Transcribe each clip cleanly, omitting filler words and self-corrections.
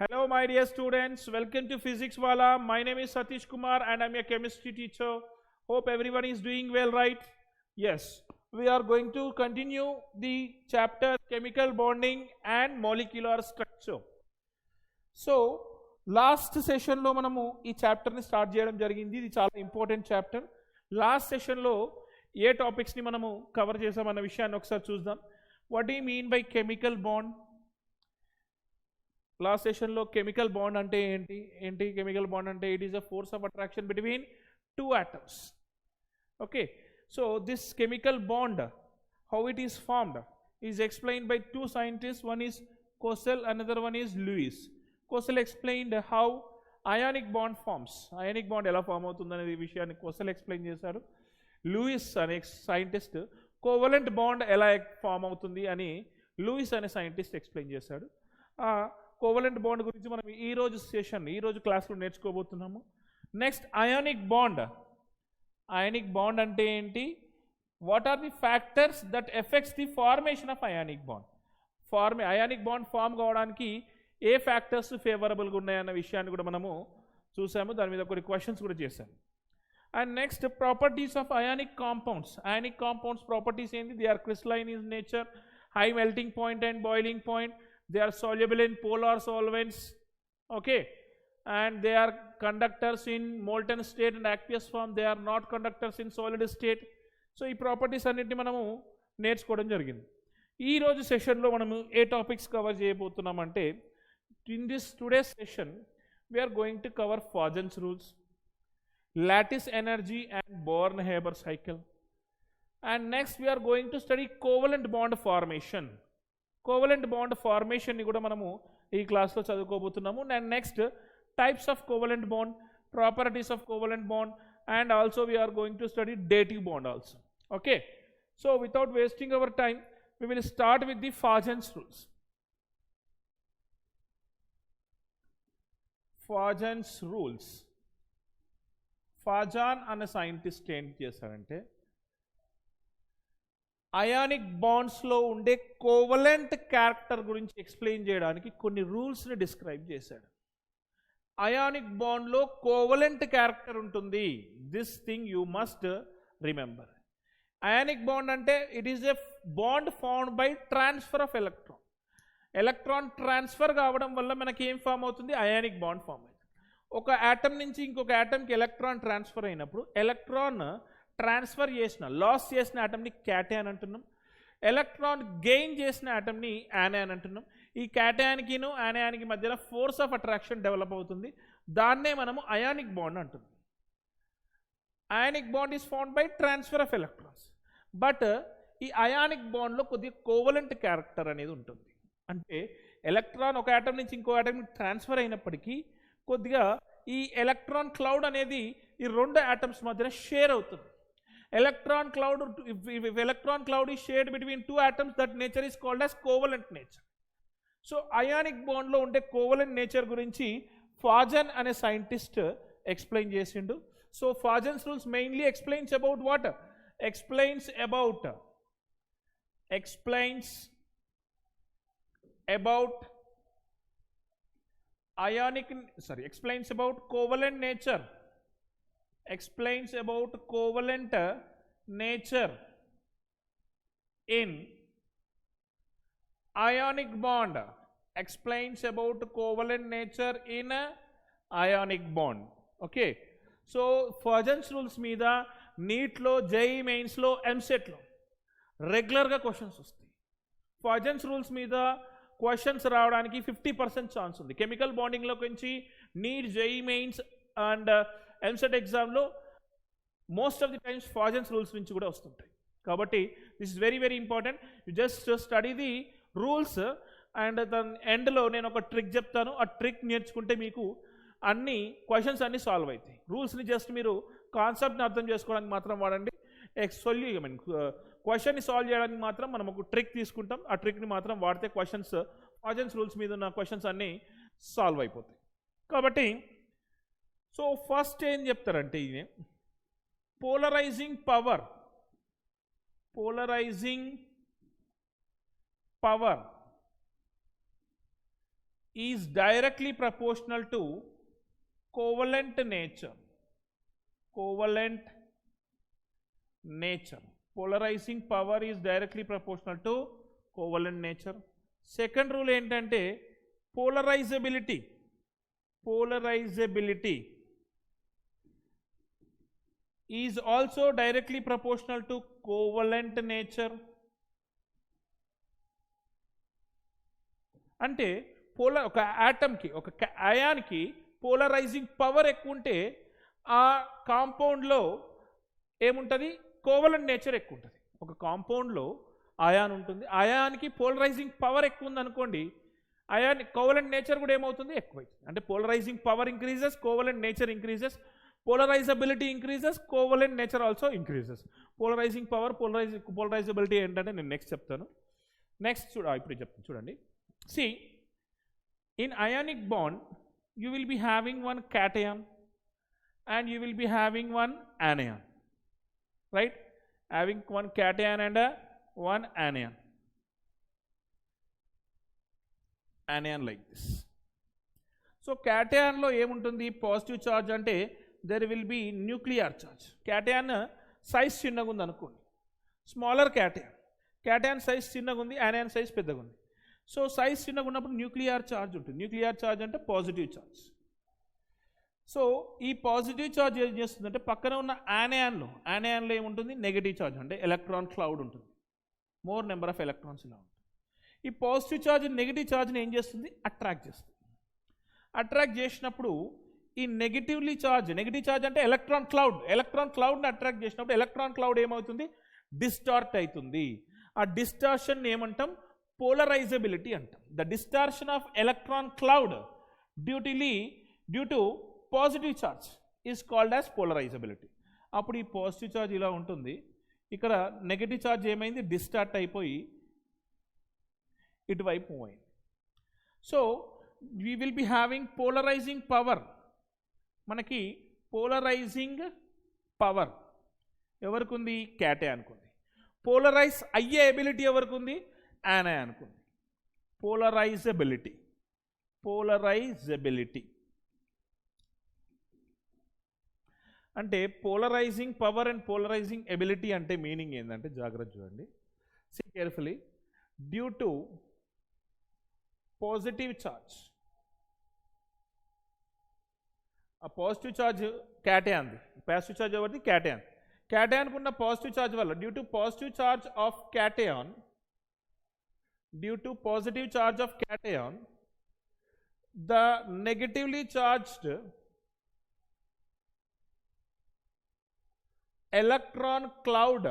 Hello my dear students, welcome to Physics Wala. My name is Satish Kumar and I'm a chemistry teacher. Hope everyone is doing well, right? Yes, we are going to continue the chapter chemical bonding and molecular structure. So, last session lo manamu ee chapter ni start cheyadam jarigindi. Idi chaala important chapter. Last session lo ఏ topics ని మనము cover చేసామన్న విషయాన్ని ఒకసారి చూద్దాం. What do mean by chemical bond? Last సెషన్లో chemical bond అంటే ఏంటి కెమికల్ బాండ్ అంటే it is a force of attraction between two atoms. Okay, so this chemical bond how it is formed is explained by two scientist. One is Kossel, another one is Lewis. Kossel explained how ionic bond forms, ionic bond ఎలా form అవుతుందనే విషయాన్ని Kossel explain చేశారు. Louis అనే scientist covalent bond ఎలా form అవుతుంది అని Louis అనే scientist explain చేశాడు. ఆ కోవలెంట్ బాండ్ గురించి మనం ఈరోజు క్లాస్లో నేర్చుకోబోతున్నాము. Next ionic bond. Ionic bond అంటే ఏంటి? What are the factors that effects the formation of ionic bond? Ionic bond form కావడానికి ఏ ఫ్యాక్టర్స్ ఫేవరబుల్గా ఉన్నాయన్న విషయాన్ని కూడా మనము చూసాము. దాని మీద కొన్ని క్వశ్చన్స్ కూడా చేశాము. And next, properties of ionic compounds. Ionic compounds properties ఏంటి? They are crystalline in nature, high melting point and boiling point. They are soluble in polar solvents. Okay, and they are conductors in molten state and aqueous form. They are not conductors in solid state. So ఈ properties అన్నింటినీ మనము నేర్చుకోవడం జరిగింది. ఈరోజు సెషన్లో మనము ఏ టాపిక్స్ కవర్ చేయబోతున్నామంటే, in this today's session we are going to cover Fajans Rules, Lattice Energy and Born-Haber cycle, and next we are going to study covalent bond formation. Covalent bond formation ni kuda manamu ee class lo chadukobothunnamu. And next, types of covalent bond, properties of covalent bond, and also we are going to study dative bond also. Okay, so without wasting our time, we will start with the Fajans Rules. Fajans Rules. ఫాజాన్ అనే scientist ఏం చేశారంటే, ionic బాండ్స్లో ఉండే covalent character గురించి explain చేయడానికి కొన్ని రూల్స్ని describe చేశాడు. Ionic బాండ్లో కోవలెంట్ క్యారెక్టర్ ఉంటుంది. This thing you must remember. Ionic bond అంటే it is a bond formed by transfer of electron. Electron transfer కావడం వల్ల మనకి ఏం ఫామ్ అవుతుంది? అయానిక్ బాండ్ ఫామ్ అవుతుంది. ఒక యాటమ్ నుంచి ఇంకొక యాటమ్కి ఎలక్ట్రాన్ ట్రాన్స్ఫర్ అయినప్పుడు ఎలక్ట్రాన్ ట్రాన్స్ఫర్ లాస్ చేసిన యాటమ్ని క్యాటయాన్ అంటున్నాం. ఎలక్ట్రాన్ గెయిన్ చేసిన యాటమ్ని యానయాన్ అంటున్నాం. ఈ క్యాటయాన్కిను యానయాన్కి మధ్యలో ఫోర్స్ ఆఫ్ అట్రాక్షన్ డెవలప్ అవుతుంది. దాన్నే మనము అయానిక్ బాండ్ అంటున్నాం. Ionic bond is found by transfer of electrons. But ఈ అయానిక్ బాండ్లో కొద్దిగా కోవలెంట్ క్యారెక్టర్ అనేది ఉంటుంది. అంటే ఎలక్ట్రాన్ ఒక యాటమ్ నుంచి ఇంకో యాటమ్కి ట్రాన్స్ఫర్ అయినప్పటికీ కొద్దిగా ఈ ఎలక్ట్రాన్ క్లౌడ్ అనేది ఈ రెండు యాటమ్స్ మధ్యన షేర్ అవుతుంది. Electron cloud is shared between two atoms. That nature is called as covalent nature. So ionic బాండ్లో ఉండే కోవలెంట్ నేచర్ గురించి ఫాజన్ అనే సైంటిస్ట్ ఎక్స్ప్లెయిన్ చేసిండు. So Fajans rules mainly explains about what? Explains about covalent nature. Explains about covalent nature in ionic bond. Explains about covalent nature in ionic bond. Okay, so Fajans rules మీద నీట్లో, JEE మెయిన్స్లో, ఎంసెట్లో రెగ్యులర్గా questions వస్తాయి. Fajans rules మీద questions రావడానికి 50% chance ఉంది. Chemical బాండింగ్లో నుంచి NEET, JEE mains and EAMCET ఎగ్జామ్లో most of the times Fajans rules నుంచి కూడా వస్తుంటాయి. కాబట్టి this is very very important. You just study the rules and దాని ఎండ్లో నేను ఒక ట్రిక్ చెప్తాను. ఆ ట్రిక్ నేర్చుకుంటే మీకు అన్ని క్వశ్చన్స్ అన్నీ సాల్వ్ అవుతాయి. రూల్స్ని జస్ట్ మీరు కాన్సెప్ట్ని అర్థం చేసుకోవడానికి మాత్రం వాడండి. క్వశ్చన్ని సాల్వ్ చేయడానికి మాత్రం మనం ఒక ట్రిక్ తీసుకుంటాం. ఆ ట్రిక్ని మాత్రం వాడితే క్వశ్చన్స్, ఫాజన్స్ రూల్స్ మీద ఉన్న క్వశ్చన్స్ అన్నీ సాల్వ్ అయిపోతాయి. కాబట్టి సో ఫస్ట్ ఏం చెప్తారంటే, ఇది polarising power is directly proportional to covalent nature. Covalent nature. Polarizing power is directly proportional to covalent nature. Second rule ఏంటంటే polarizability. Polarizability is also directly proportional to covalent nature. అంటే ఒక ఆటమ్కి ఒక అయాన్కి polarising power ఎక్కువ ఉంటే ఆ కాంపౌండ్లో ఏముంటుంది, covalent nature ఎక్కువ ఉంటుంది. ఒక కాంపౌండ్లో అయాన్ ఉంటుంది, అయాన్కి పోలరైజింగ్ పవర్ ఎక్కువ ఉంది అనుకోండి, అయాన్ కోవలెంట్ నేచర్ కూడా ఏమవుతుంది, ఎక్కువైతుంది. అంటే polarising power increases, covalent nature increases, polarisability increases, covalent nature also increases. Polarising power, polarisability ఏంటంటే నేను నెక్స్ట్ చెప్తాను. నెక్స్ట్ ఇప్పుడు చెప్తాను చూడండి. See, in ionic bond, you will be having one cation and you will be having one anion, right? Having one cation and one anion. Anion like this. So, cation lo emuntundi positive charge ante there will be nuclear charge. Cation size chinnaga undi anukondi. Smaller cation. Cation size chinnaga undi, anion size peddaga undi. So size చిన్నగా ఉన్నప్పుడు nuclear charge ఉంటుంది. Nuclear charge అంటే positive charge. So ఈ positive charge ఏం చేస్తుందంటే పక్కన ఉన్న యానియాన్లో ఏముంటుంది, నెగిటివ్ ఛార్జ్ అంటే ఎలక్ట్రాన్ క్లౌడ్ ఉంటుంది. మోర్ నెంబర్ ఆఫ్ ఎలక్ట్రాన్స్ ఇలా ఉంటుంది. ఈ పాజిటివ్ ఛార్జ్ నెగిటివ్ ఛార్జ్ని ఏం చేస్తుంది, అట్రాక్ట్ చేస్తుంది. అట్రాక్ట్ చేసినప్పుడు ఈ నెగిటివ్ ఛార్జ్ అంటే ఎలక్ట్రాన్ క్లౌడ్ని అట్రాక్ట్ చేసినప్పుడు ఎలక్ట్రాన్ క్లౌడ్ ఏమవుతుంది, డిస్టార్ట్ అవుతుంది. ఆ డిస్టార్షన్ ఏమంటాం, polarizability అంటాం. The distortion of electron cloud due to positive charge is called as polarizability. అప్పుడు ఈ పాజిటివ్ ఛార్జ్ ఇలా ఉంటుంది, ఇక్కడ నెగిటివ్ ఛార్జ్ ఏమైంది, డిస్టార్ట్ అయిపోయి ఇటువైపు మూవ్ అయింది. So we will be having polarising power. మనకి పోలరైజింగ్ పవర్ ఎవరికి ఉంది, క్యాటయాన్కి ఉంది. పోలరైజ్ అయ్యే ఎబిలిటీ ఎవరికి ఉంది, యానయాన్కి ఉంది. పోలరైజబిలిటీ అంటే polarising power and polarising ability అంటే మీనింగ్ ఏంటంటే జాగ్రత్త చూడండి, see carefully. Due to positive charge, ఆ పాజిటివ్ ఛార్జ్ క్యాటయాన్ది, పాజిటివ్ ఛార్జ్ ఎవరిది, క్యాటయాన్కు ఉన్న పాజిటివ్ ఛార్జ్ వల్ల due to positive charge of cation, due to positive charge of cation, the negatively charged electron cloud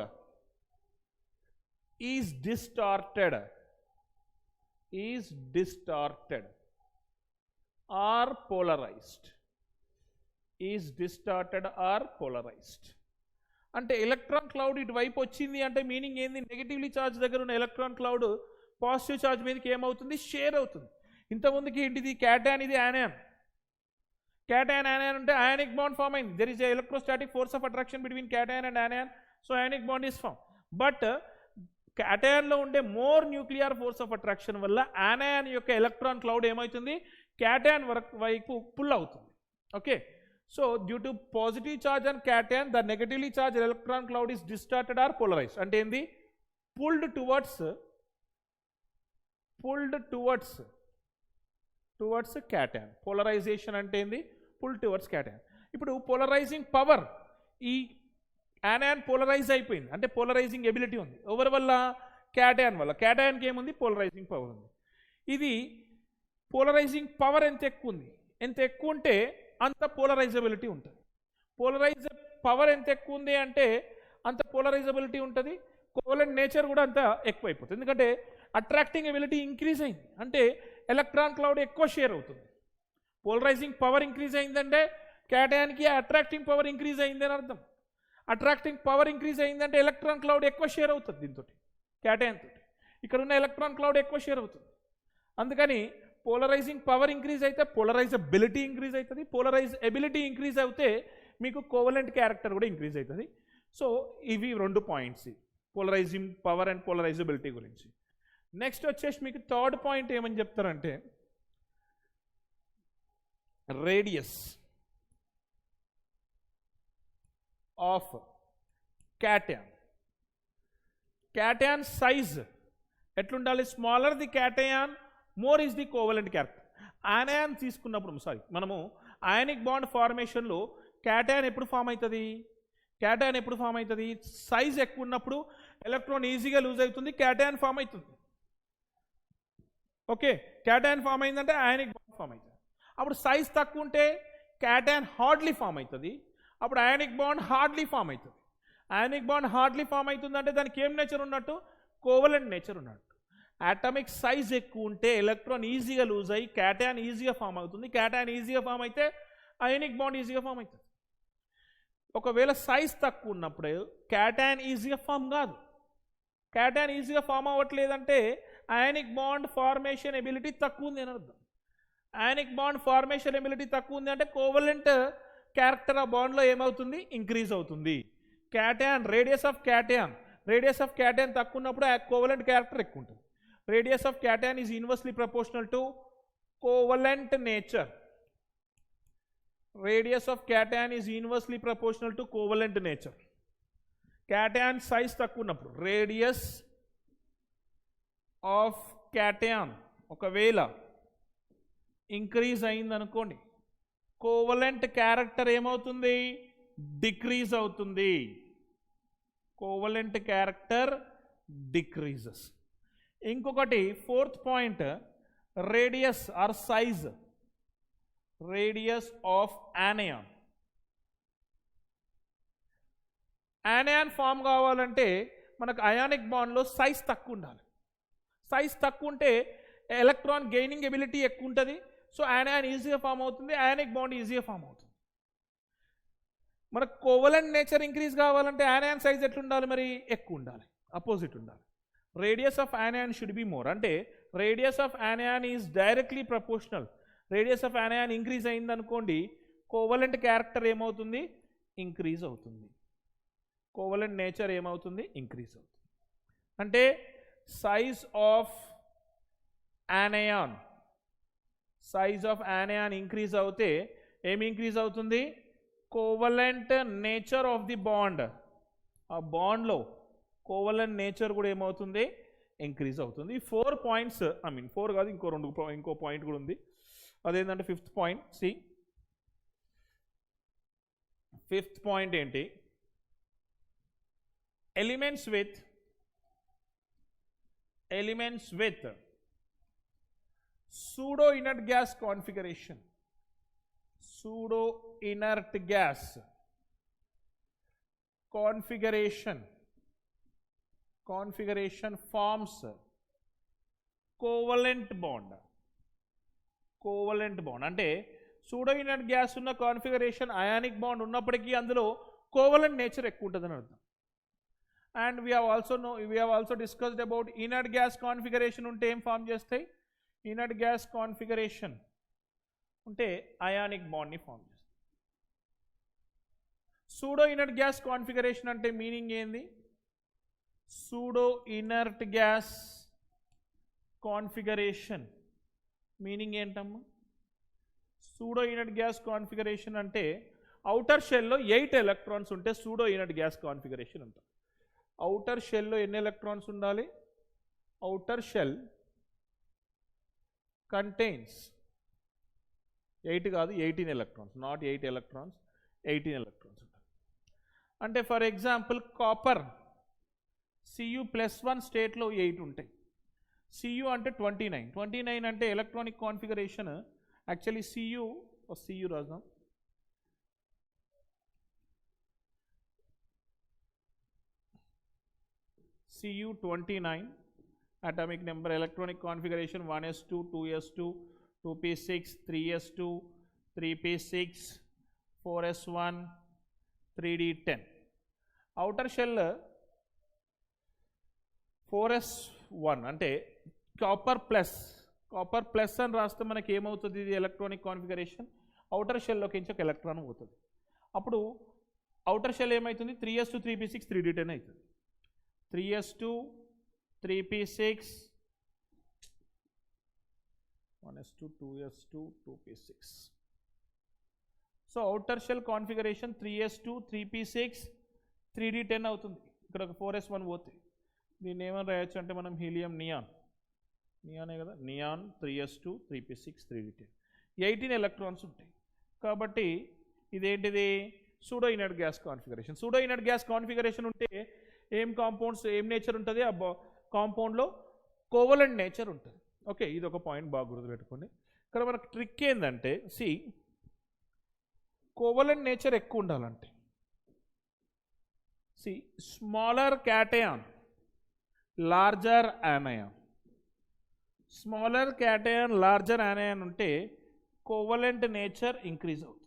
is distorted or polarized. అంటే electron cloud ఇటువైపు వచ్చింది అంటే మీనింగ్ ఏంది, నెగిటివ్లీ ఛార్జ్ దగ్గర ఉన్న ఎలక్ట్రాన్ క్లౌడ్ పాజిటివ్ ఛార్జ్ మీదకి ఏమవుతుంది, షేర్ అవుతుంది. ఇంతకుముందుకి ఏంటిది, క్యాటయాన్, ఇది యానియాన్. క్యాటయాన్ యానియాన్ ఉంటే అయానిక్ బాండ్ ఫామ్ అయింది. There is electrostatic force of attraction between cation and anion. So ionic bond is form. But క్యాటయాన్లో ఉండే more nuclear force of attraction వల్ల యానియాన్ యొక్క ఎలక్ట్రాన్ క్లౌడ్ ఏమవుతుంది, cation వైపు pull అవుతుంది. Okay, so due to positive charge on cation, the negatively charge electron cloud is distorted or polarised. అంటే ఏంది, pulled towards cation. Polarisation అంటే ఏంది, pull towards cation. ఇప్పుడు పోలరైజింగ్ పవర్, ఈ యానియాన్ పోలరైజ్ అయిపోయింది అంటే పోలరైజింగ్ ఎబిలిటీ ఉంది. ఎవరి వల్ల, క్యాటయాన్ వల్ల. క్యాటయాన్కి ఏముంది, పోలరైజింగ్ పవర్ ఉంది. ఇది పోలరైజింగ్ పవర్ ఎంత ఎక్కువ ఉంటే అంత పోలరైజబిలిటీ ఉంటుంది. పవర్ ఎంత ఎక్కువ ఉంది అంటే అంత పోలరైజబిలిటీ ఉంటుంది. కోవలెంట్ నేచర్ కూడా అంత ఎక్కువైపోతుంది. ఎందుకంటే అట్రాక్టింగ్ ఎబిలిటీ ఇంక్రీజ్ అయింది అంటే ఎలక్ట్రాన్ క్లౌడ్ ఎక్కువ షేర్ అవుతుంది. పోలరైజింగ్ పవర్ ఇంక్రీజ్ అయిందంటే క్యాటయాన్కి అట్రాక్టింగ్ పవర్ ఇంక్రీజ్ అయిందని అర్థం. అట్రాక్టింగ్ పవర్ ఇంక్రీజ్ అయిందంటే ఎలక్ట్రాన్ క్లౌడ్ ఎక్కువ షేర్ అవుతుంది. దీంతో క్యాటయాన్ తోటి ఇక్కడ ఉన్న ఎలక్ట్రాన్ క్లౌడ్ ఎక్కువ షేర్ అవుతుంది. అందుకని పోలరైజింగ్ పవర్ ఇంక్రీజ్ అయితే పోలరైజబిలిటీ ఇంక్రీజ్ అవుతుంది. పోలరైజబిలిటీ ఇంక్రీజ్ అవుతే మీకు కోవలెంట్ క్యారెక్టర్ కూడా ఇంక్రీజ్ అవుతుంది. సో ఇవి రెండు points, polarising power and polarisability గురించి. నెక్స్ట్ వచ్చేసి మీకు థర్డ్ పాయింట్ ఏమని చెప్తారంటే radius of cation. Cation size ఎట్లుండాలి? Smaller the cation more is the covalent character. Anion తీసుకున్నప్పుడు మనము అయానిక్ బాండ్ ఫార్మేషన్లో క్యాటయాన్ ఎప్పుడు ఫామ్ అవుతుంది? క్యాటయాన్ ఎప్పుడు ఫామ్ అవుతుంది? సైజ్ ఎక్కువ ఉన్నప్పుడు ఎలక్ట్రాన్ ఈజీగా లూజ్ అవుతుంది, క్యాటయాన్ ఫామ్ అవుతుంది. ఓకే, క్యాటయాన్ ఫామ్ అయిందంటే అయానిక్ బాండ్ ఫామ్ అవుతుంది. అప్పుడు సైజ్ తక్కువ ఉంటే క్యాటయాన్ హార్డ్లీ ఫామ్ అవుతుంది, అప్పుడు అయానిక్ బాండ్ హార్డ్లీ ఫామ్ అవుతుంది. అయానిక్ బాండ్ హార్డ్లీ ఫామ్ అవుతుందంటే దానికి ఏం నేచర్ ఉన్నట్టు? కోవలెంట్ నేచర్ ఉన్నట్టు. అటామిక్ సైజ్ ఎక్కువ ఉంటే ఎలక్ట్రాన్ ఈజీగా లూజ్ అయ్యి క్యాటయాన్ ఈజీగా ఫామ్ అవుతుంది. క్యాటయాన్ ఈజీగా ఫామ్ అయితే అయానిక్ బాండ్ ఈజీగా ఫామ్ అవుతుంది. ఒకవేళ సైజ్ తక్కువ ఉన్నప్పుడు క్యాటయాన్ ఈజీగా ఫామ్ కాదు. క్యాటయాన్ ఈజీగా ఫామ్ అవ్వట్లేదంటే అయానిక్ బాండ్ ఫార్మేషన్ ఎబిలిటీ తక్కువ ఉంది అని అర్థం. అయానిక్ బాండ్ ఫార్మేషన్ ఎబిలిటీ తక్కువ ఉంది అంటే కోవలెంట్ క్యారెక్టర్ ఆ బాండ్లో ఏమవుతుంది? ఇంక్రీజ్ అవుతుంది. క్యాటయాన్ రేడియస్ ఆఫ్ క్యాటయాన్ తక్కువ ఉన్నప్పుడు కోవలెంట్ క్యారెక్టర్ ఎక్కువ ఉంటుంది. Radius of cation is inversely proportional to covalent nature. Radius of cation is inversely proportional to covalent nature. Cation size తక్కువ ఉన్నప్పుడు radius of cation ఒకవేళ ఇంక్రీజ్ అయింది అనుకోండి, కోవలెంట్ క్యారెక్టర్ ఏమవుతుంది? డిక్రీజ్ అవుతుంది. Covalent character decreases. ఇంకొకటి fourth point, radius or size, radius of anion. Anion form కావాలంటే మనకు అయానిక్ బాండ్లో సైజ్ తక్కువ ఉండాలి. సైజ్ తక్కువ ఉంటే ఎలక్ట్రాన్ గెయినింగ్ ఎబిలిటీ ఎక్కువ ఉంటుంది, సో యానయాన్ ఈజీగా ఫామ్ అవుతుంది, అయానిక్ బాండ్ ఈజీగా ఫామ్ అవుతుంది. మనకు కోవలెంట్ నేచర్ ఇంక్రీజ్ కావాలంటే యానయాన్ సైజ్ ఎట్లుండాలి? మరి ఎక్కువ ఉండాలి, అపోజిట్ ఉండాలి. Radius of anion should be more. అంటే radius of anion is directly proportional. Radius of anion increase అయింది అనుకోండి, కోవలెంట్ క్యారెక్టర్ ఏమవుతుంది? ఇంక్రీజ్ అవుతుంది. కోవలెంట్ నేచర్ ఏమవుతుంది? ఇంక్రీజ్ అవుతుంది. అంటే సైజ్ ఆఫ్ యానయాన్ ఇంక్రీజ్ అవుతే ఏమి ఇంక్రీజ్ అవుతుంది? Covalent nature of the bond, ఆ బాండ్లో కోవలెంట్ నేచర్ కూడా ఏమవుతుంది? ఇంక్రీజ్ అవుతుంది. ఈ 4 పాయింట్స్, 4 కాదు, ఇంకో పాయింట్ కూడా ఉంది. అదేంటంటే ఫిఫ్త్ పాయింట్. ఫిఫ్త్ పాయింట్ ఏంటి? Elements with pseudo inert gas configuration. Pseudo inert gas configuration forms covalent bond. అంటే సూడో ఇనర్ట్ గ్యాస్ ఉన్న కాన్ఫిగరేషన్ అయానిక్ బాండ్ ఉన్నప్పటికీ అందులో కోవలెంట్ నేచర్ ఎక్కువ ఉంటుందని అర్థం. And we have also discussed about inert gas configuration ఉంటే ఏం ఫామ్ చేస్తాయి? ఇనర్ట్ గ్యాస్ కాన్ఫిగరేషన్ ఉంటే అయానిక్ బాండ్ని ఫామ్ చేస్తాయి. సూడో ఇనర్ట్ గ్యాస్ కాన్ఫిగరేషన్ అంటే మీనింగ్ ఏంది? Pseudo inert gas configuration meaning ఏంటమ్మా? సూడో ఇనర్ట్ గ్యాస్ కాన్ఫిగరేషన్ అంటే అవుటర్ షెల్లో 8 ఎలక్ట్రాన్స్ ఉంటే సూడో ఇనర్ట్ గ్యాస్ కాన్ఫిగరేషన్ అంటారు. అవుటర్ షెల్లో ఎన్ని ఎలక్ట్రాన్స్ ఉండాలి? అవుటర్ షెల్ కంటైన్స్ 8 కాదు, 18 ఎలక్ట్రాన్స్. నాట్ 8 ఎలక్ట్రాన్స్, 18 ఎలక్ట్రాన్స్ ఉంటాయి. అంటే ఫర్ ఎగ్జాంపుల్ కాపర్ Cu+1 స్టేట్లో 8 ఉంటాయి. Cu అంటే 29 అంటే ఎలక్ట్రానిక్ కాన్ఫిగరేషన్ యాక్చువల్లీ Cu రాద్దాం. Cu 29 atomic number, electronic configuration 1s2, 2s2, 2p6, 3s2, 3p6, 4s1, 3d10. outer shell 4s1 అంటే copper plus అని రాస్తే మనకి ఏమవుతుంది? ఇది ఎలక్ట్రానిక్ కాన్ఫిగరేషన్. అవుటర్ షెల్లోకి ఒక ఎలక్ట్రాన్ పోతుంది. అప్పుడు అవుటర్ షెల్ ఏమవుతుంది? 3s2, 3p6, 3d10 అవుతుంది. 3s2, 3p6, 1s2, 2s2, 2p6. So outer shell configuration 3s2 3p6 3d10 అవుతుంది. ఇక్కడ ఒక 4s1 పోతుంది. దీన్ని ఏమని రాయొచ్చు అంటే మనం హీలియం నియానే కదా, neon 3s2 3p6 3d10 18 electrons ఉంటాయి. కాబట్టి ఇదేంటిది pseudo inert gas configuration. Pseudo inert gas configuration ఉంటే ఏం కాంపౌండ్స్ ఏం నేచర్ ఉంటుంది, ఆ కాంపౌండ్లో కోవలెంట్ నేచర్ ఉంటుంది. ఓకే, ఇది ఒక పాయింట్ బాగా గుర్తుపెట్టుకోండి. ఇక్కడ మనకు ట్రిక్ ఏంటంటే కోవలెంట్ నేచర్ ఎక్కువ ఉండాలంటే smaller cation larger anion, smaller cation larger anion ఉంటే కోవలెంట్ నేచర్ ఇంక్రీజ్ అవుతుంది.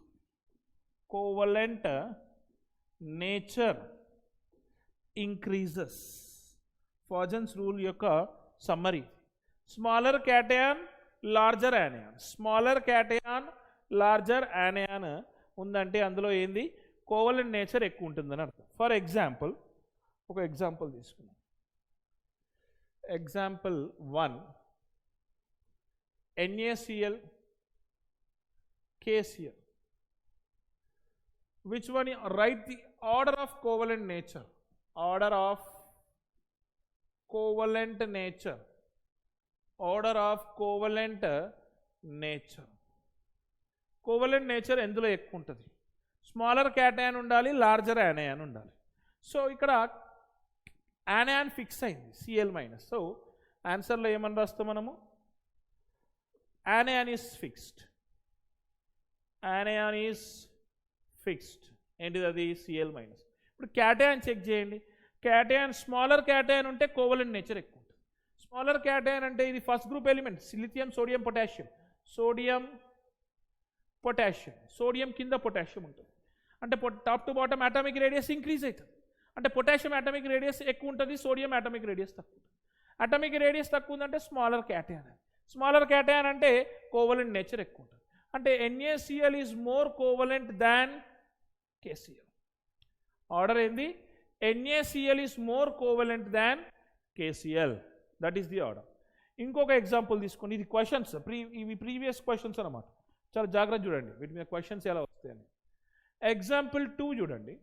Covalent nature increases. Fajans rule యొక్క summary. Smaller cation larger anion, smaller cation larger anion ఉందంటే అందులో ఏంది కోవలెంట్ నేచర్ ఎక్కువ ఉంటుందని అర్థం. ఫర్ ఎగ్జాంపుల్ ఒక ఎగ్జాంపుల్ తీసుకున్నాం. Example 1 NaCl KCl. Which one? Write the order of covalent nature. Order of covalent nature. Order of covalent nature. Covalent nature ఎందులో ఎక్కువ ఉంటుంది? స్మాలర్ క్యాటయాన్ ఉండాలి, లార్జర్ యానయాన్ ఉండాలి. సో ఇక్కడ యానయాన్ ఫిక్స్ అయింది Cl-. సో ఆన్సర్లో ఏమని రాస్తాం మనము? యానయాన్ ఈజ్ ఫిక్స్డ్. యానయాన్ is fixed. ఏంటిది అది? Cl-. ఇప్పుడు క్యాటయాన్ చెక్ చేయండి. క్యాటయాన్ స్మాలర్ క్యాటయాన్ ఉంటే కోవలెంట్ నేచర్ ఎక్కువ ఉంటుంది. స్మాలర్ క్యాటయాన్ అంటే ఇది first group element, lithium sodium potassium. Sodium potassium, sodium కింద పొటాషియం ఉంటుంది. అంటే top to bottom atomic radius increase అవుతుంది. అంటే పొటాషియం అటామిక్ రేడియస్ ఎక్కువ ఉంటుంది, సోడియం అటామిక్ రేడియస్ తక్కువ ఉంటుంది. అటామిక్ రేడియస్ తక్కువ ఉందంటే స్మాలర్ క్యాటయాన్. స్మాలర్ క్యాటయాన్ అంటే కోవలెంట్ నేచర్ ఎక్కువ ఉంటుంది. అంటే NaCl is more covalent than KCl. Order ఏంది? NaCl is more covalent than KCl. That is the order. ఇంకొక ఎగ్జాంపుల్ తీసుకోండి. ఇది క్వశ్చన్స్, ఇవి ప్రీవియస్ క్వశ్చన్స్ అన్నమాట. చాలా జాగ్రత్త చూడండి వీటి మీద క్వశ్చన్స్ ఎలా వస్తాయని. ఎగ్జాంపుల్ 2 చూడండి.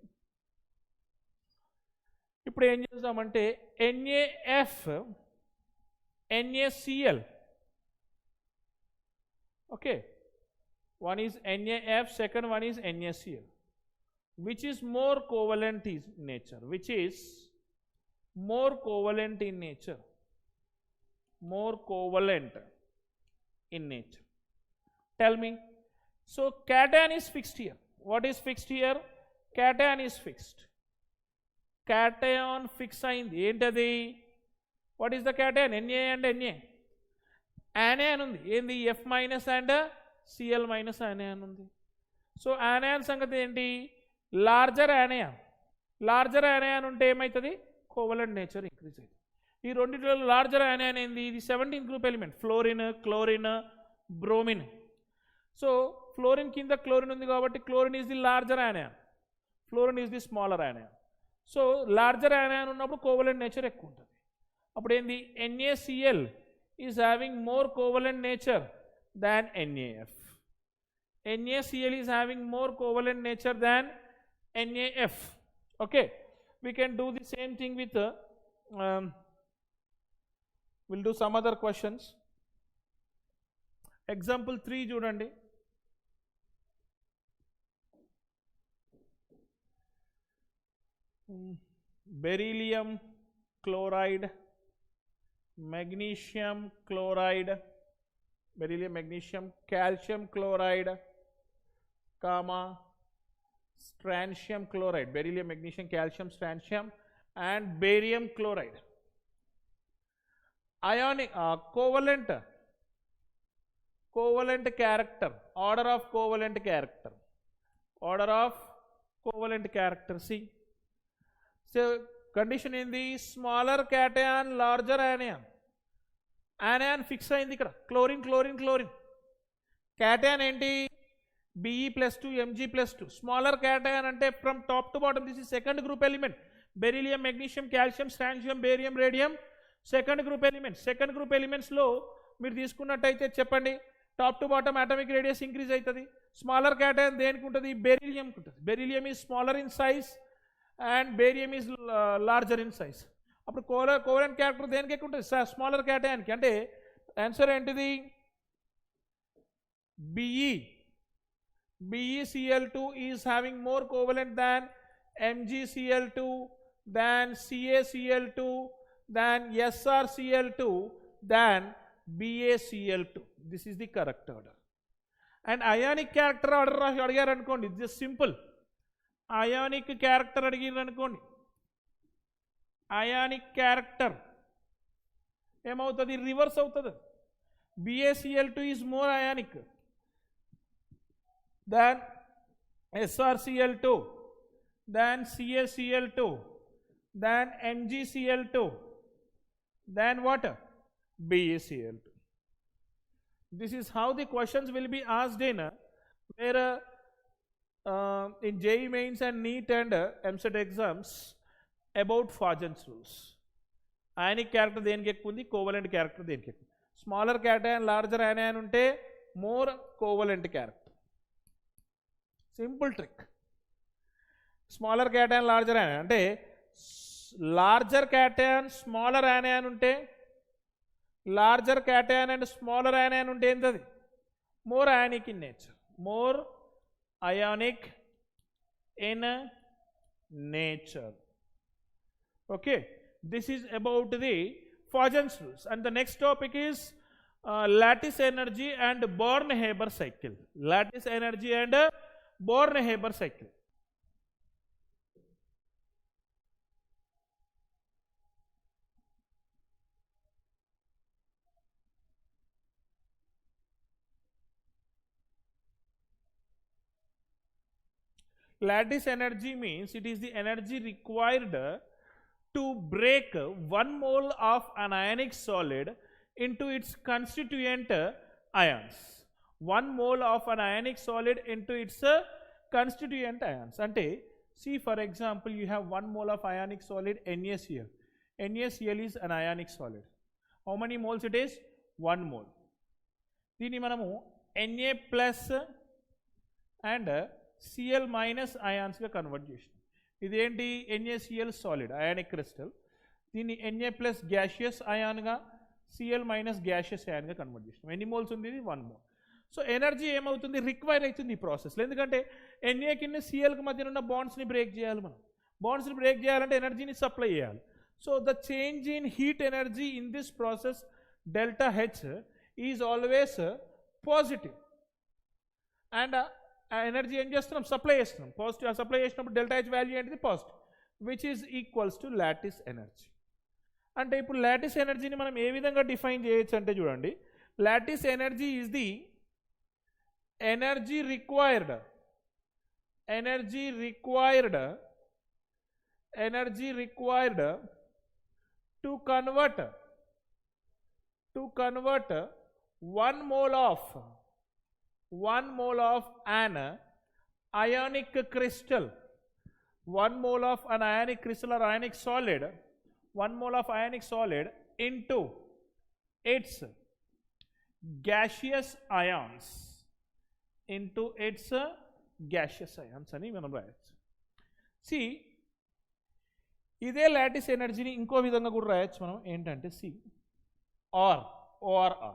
ఇప్పుడు ఏం చేద్దామంటే NaF NaCl. Okay, one is NaF, second one is NaCl. Which is more covalent in nature? Which is more covalent in nature? More covalent in nature. Tell me. So cation is fixed here. What is fixed here? Cation is fixed. Cation fix అయింది. ఏంటది? What is the cation? Na and Na. Anion ఉంది. ఏంది? F minus and Cl minus anion ఉంది. So anion సంగతి ఏంటి? Larger anion. Larger anion ఉంటే ఏమవుతుంది? Covalent nature increase అవుతుంది. ఈ రెండింటిలో లార్జర్ anion ఏంది? ఇది 17th group element. Fluorine, chlorine, bromine. So fluorine కింద క్లోరిన్ ఉంది కాబట్టి chlorine is the larger యానయాన్, fluorine is the smaller యానయాన్. So larger యానయాన్ ఉన్నప్పుడు కోవలెంట్ నేచర్ ఎక్కువ ఉంటుంది. అప్పుడు ఏంది? NaCl is having more covalent nature than NaF. NaCl is having more covalent nature than NaF. Okay, we can do the same thing with will do some other questions. Example 3 చూడండి. Beryllium chloride, magnesium chloride, beryllium, magnesium, calcium chloride, comma, strontium chloride, beryllium, magnesium, calcium, strontium, and barium chloride. Ionic covalent character, order of covalent character, order of covalent character. See, so condition in the smaller cation, larger anion. Anion fix అయింది ఇక్కడ. Chlorine chlorine chlorine. Cation ఏంటి? Be+2 Mg+2. Smaller cation అంటే from top to bottom this is second group element. Beryllium, magnesium, calcium, strontium, barium, radium second group elements. Second group ఎలిమెంట్స్లో మీరు తీసుకున్నట్టయితే చెప్పండి top to bottom atomic radius increase అవుతుంది. Smaller cation దేనికి ఉంటుంది? బెరీలియంకి ఉంటుంది. Beryllium is smaller in size and barium is larger in size. అప్పుడు కోవలెంట్ క్యారెక్టర్ దేనికి ఎక్కువ ఉంటుంది? స్మాలర్ క్యాటయాన్కి. అంటే ఆన్సర్ ఏంటిది? BeCl2 is having more covalent than MgCl2, than CaCl2, than SrCl2, than BaCl2. This is the correct order. And ionic character order అడిగారు అనుకోండి, just simple. Ionic character అడిగారు అనుకోండి, ionic character ఏమవుతుంది? రివర్స్ అవుతుంది. BaCl2 is more ionic than SrCl2, than CaCl2, than MgCl2, than what? BaCl2. This is how the questions will be asked in where in JEE mains and Neet and EAMCET exams about Fajans rules. Ionic character దేనికి ఎక్కువ ఉంది? Covalent character దేనికి ఎక్కువ? Smaller cation larger anion ఉంటే more covalent character. Simple trick. Smaller cation larger anion అంటే larger cation smaller anion ఉంటే, larger cation and smaller anion ఉంటే ఏంటది? More ionic in nature. More ionic in nature. Okay, this is about the Fajans rules, and the next topic is lattice energy and Born-Haber cycle. Lattice energy and Born-Haber cycle. Lattice energy means it is the energy required to break 1 mole of an ionic solid into its constituent ions. 1 mole of an ionic solid into its constituent ions. Ante, see for example, you have 1 mole of ionic solid NaCl. NaCl is an ionic solid. How many moles it is? 1 mole. Dini manamu Na plus and Cl minus ions ga convert chesam. ఇదేంటి? NaCl solid ionic crystal. దీన్ని Na plus gaseous అయాన్గా, Cl minus gaseous అయాన్గా convert చేసినాం. ఎన్ని moles ఉంది? 1 mole. So energy ఏమవుతుంది? Require అవుతుంది ఈ ప్రాసెస్లో. ఎందుకంటే Na కింద Clకి మధ్యన ఉన్న బాండ్స్ని బ్రేక్ చేయాలి. మనం బాండ్స్ని బ్రేక్ చేయాలంటే ఎనర్జీని సప్లై చేయాలి. So the change in heat energy in this process delta H is always positive. And energy ఏం చేస్తున్నాం? సప్లై చేస్తున్నాం. పాజిటివ్ సప్లై చేసినప్పుడు డెల్టా హెచ్ వాల్యూ ఏంటిది? Positive, which is equals to lattice energy. అంటే ఇప్పుడు లాటిస్ ఎనర్జీని మనం ఏ విధంగా డిఫైన్ చేయొచ్చు అంటే చూడండి, lattice energy is the energy required to convert 1 mole of an ionic crystal, 1 mole of an ionic crystal or ionic solid, 1 mole of ionic solid into its gaseous ions, అని మనం రాయొచ్చు. C ఇదే lattice ఎనర్జీని ఇంకో విధంగా కూడా రాయొచ్చు మనం. ఏంటంటే C OR.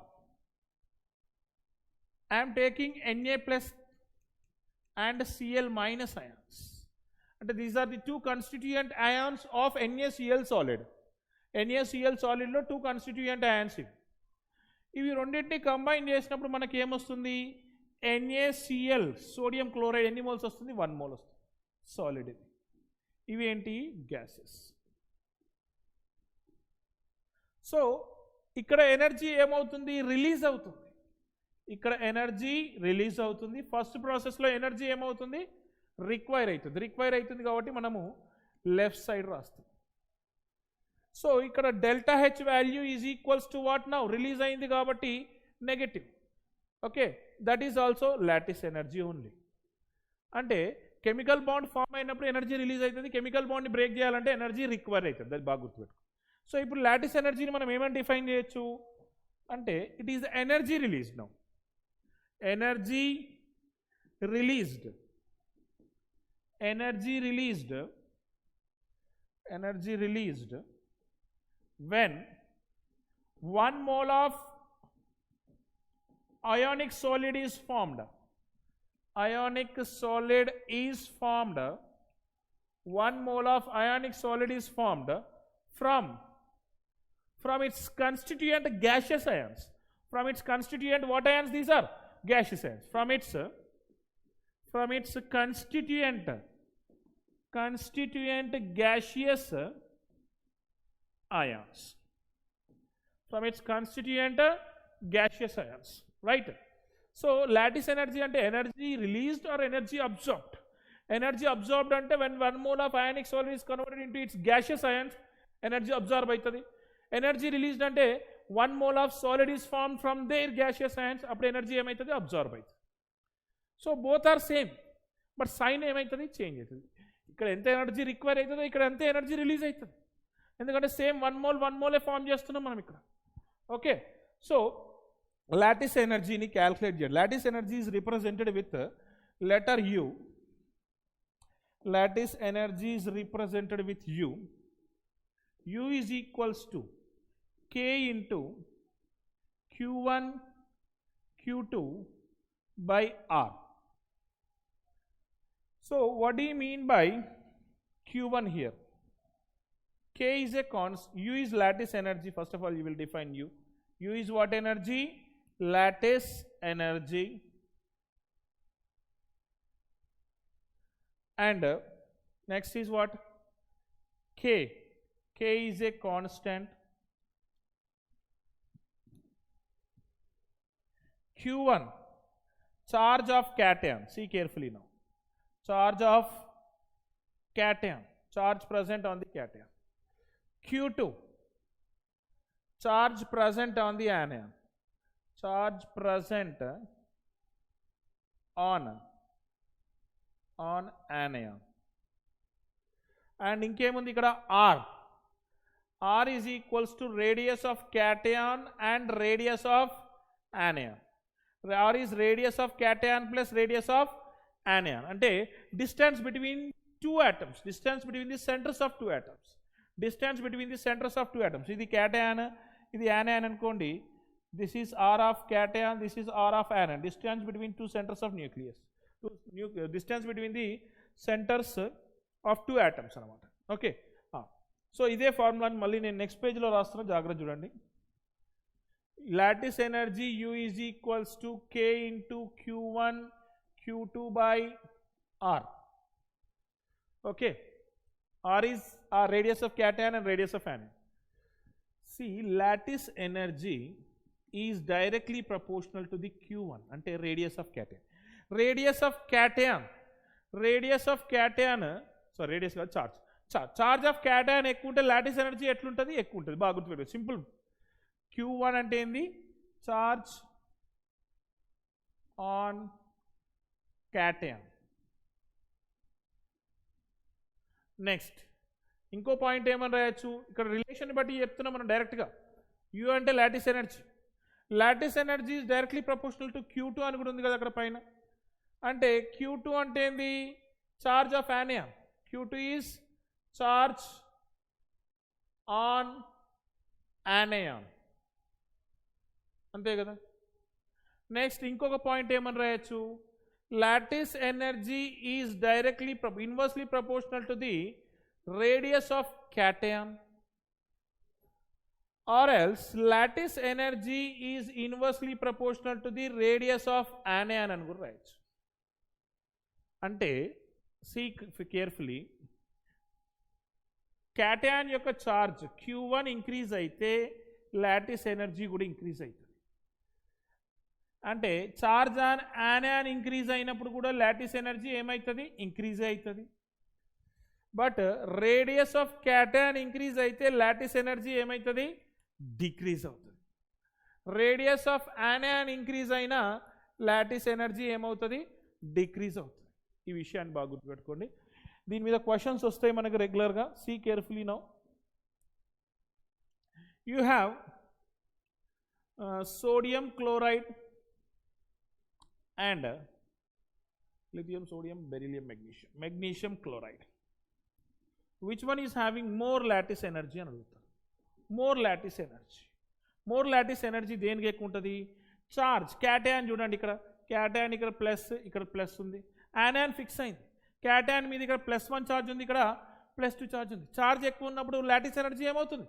I am taking Na plus and Cl minus ions. And these are the 2 constituent ions of NaCl solid. NaCl solid లో 2 constituent ions ఇవి రెండింటిని కంబైన్ చేసినప్పుడు మనకి ఏమొస్తుంది? NaCl సోడియం క్లోరైడ్ ఎన్ని మోల్స్ వస్తుంది? 1 మోల్ వస్తుంది. సాలిడ్ ఇది. ఇవి ఏంటి? గ్యాసెస్. సో ఇక్కడ ఎనర్జీ ఏమవుతుంది? రిలీజ్ అవుతుంది. ఇక్కడ ఎనర్జీ రిలీజ్ అవుతుంది. ఫస్ట్ ప్రాసెస్లో ఎనర్జీ ఏమవుతుంది? రిక్వైర్ అవుతుంది కాబట్టి మనము లెఫ్ట్ సైడ్ రాస్తాం. సో ఇక్కడ delta H value is equals to what now? Release అయింది కాబట్టి negative. Okay, that is also lattice energy only. అంటే కెమికల్ బాండ్ ఫామ్ అయినప్పుడు ఎనర్జీ రిలీజ్ అవుతుంది, కెమికల్ బాండ్ని బ్రేక్ చేయాలంటే ఎనర్జీ రిక్వైర్ అవుతుంది. అది బాగా గుర్తుపెట్టుకో. సో ఇప్పుడు లాటిస్ ఎనర్జీని మనం ఏమని డిఫైన్ చేయొచ్చు అంటే it is energy release now. energy released when 1 mole of ionic solid is formed. Ionic solid is formed. 1 mole of ionic solid is formed from its constituent gaseous ions. From its constituent, what ions these are? Gaseous ions. From its constituent gaseous ions. From its constituent gaseous ions, right? So lattice energy ante energy released or energy absorbed? Energy absorbed ante when 1 mole of ionic solid is converted into its gaseous ions, energy absorb aitadi. Energy released ante 1 mole of solid is formed from their gaseous ions, appudu energy emaitadi? Absorb aitadi. So both are same, but sign emaitadi? Change aitadi. ikkada enta energy require aitado, ikkada ante energy release aitadi. ఎందుకంటే same 1 mole form చేస్తున్నాం మనం ఇక్కడ. Okay, so lattice ఎనర్జీని calculate చేయాలి. Lattice energy is represented with letter U. Lattice energy is represented with you. You is equals to K into Q1 Q2 by R. So what do you mean by Q1 here? K is a constant. U is lattice energy. First of all, you will define U. U is what energy? Lattice energy. And next is what? K. K is a constant. Q1, charge of cation. See carefully now. Charge of cation. Charge present on the cation. Q2, charge present on the anion. Charge present on anion. And inkemundi ikkada R. R is equals to radius of cation and radius of anion. R is radius of cation plus radius of anion. Ante distance between two atoms. Distance between the centers of two atoms. Distance between the centers of two atoms. Idi cation, idi anion ankondi. This is R of cation, this is R of anion. Distance between two centers of nucleus. Distance between the centers of two atoms anamata. Okay. So ide formula ni malli nenu next page lo rasthana, jagrata chudandi. Lattice energy U is equals to K into Q1 Q2 by R. Okay. R is our radius of cation and radius of anion. See, lattice energy is directly proportional to the Q1 ante radius of cation. Radius of cation, so radius of charge of cation ekkunte lattice energy etluntadi? Ekkuntadi. Baga gurtupettadu. Simple. Q1 అంటే ఏంది? Charge on cation. Next ఇంకో point ఏమని రాయొచ్చు? ఇక్కడ relation బట్టి చెప్తున్నాం మనం డైరెక్ట్గా. యూ అంటే lattice energy. Lattice energy is directly proportional to Q2 అని కూడా ఉంది కదా అక్కడ పైన. అంటే Q2 అంటే ఏంది? Charge of anion. Q2 is charge on anion. అంతే కదా. నెక్స్ట్ ఇంకొక పాయింట్ ఏమని రాయొచ్చు? Lattice energy is directly inversely proportional to the radius of cation, or else lattice energy is inversely proportional to the radius of anion అని కూడా రాయొచ్చు. అంటే see carefully, cation యొక్క చార్జ్ Q1 ఇంక్రీజ్ అయితే lattice energy కూడా increase అవుతుంది. అంటే charge on anion increase అయినప్పుడు కూడా లాటిస్ ఎనర్జీ ఏమవుతుంది? ఇంక్రీజ్ అవుతుంది. But radius of cation increase అయితే లాటిస్ ఎనర్జీ ఏమవుతుంది? డిక్రీజ్ అవుతుంది. రేడియస్ ఆఫ్ యానియాన్ ఇంక్రీజ్ అయినా లాటిస్ ఎనర్జీ ఏమవుతుంది? డిక్రీజ్ అవుతుంది. ఈ విషయాన్ని బాగా గుర్తుపెట్టుకోండి. దీని మీద క్వశ్చన్స్ వస్తాయి మనకు రెగ్యులర్గా. See carefully now. You have sodium chloride and lithium, sodium, beryllium, magnesium. Magnesium chloride. Which one is having more lattice energy అని అడుగుతారు. More lattice energy. More lattice energy దేనికి ఎక్కువ ఉంటుంది? చార్జ్. క్యాటయాన్ చూడండి, ఇక్కడ క్యాటయాన్ ఇక్కడ ప్లస్, ఇక్కడ plus ఉంది. యానాన్ ఫిక్స్ అయింది. క్యాటయాన్ మీద ఇక్కడ +1 ఛార్జ్ ఉంది, ఇక్కడ +2 ఛార్జ్ ఉంది. ఛార్జ్ ఎక్కువ ఉన్నప్పుడు లాటిస్ ఎనర్జీ ఏమవుతుంది?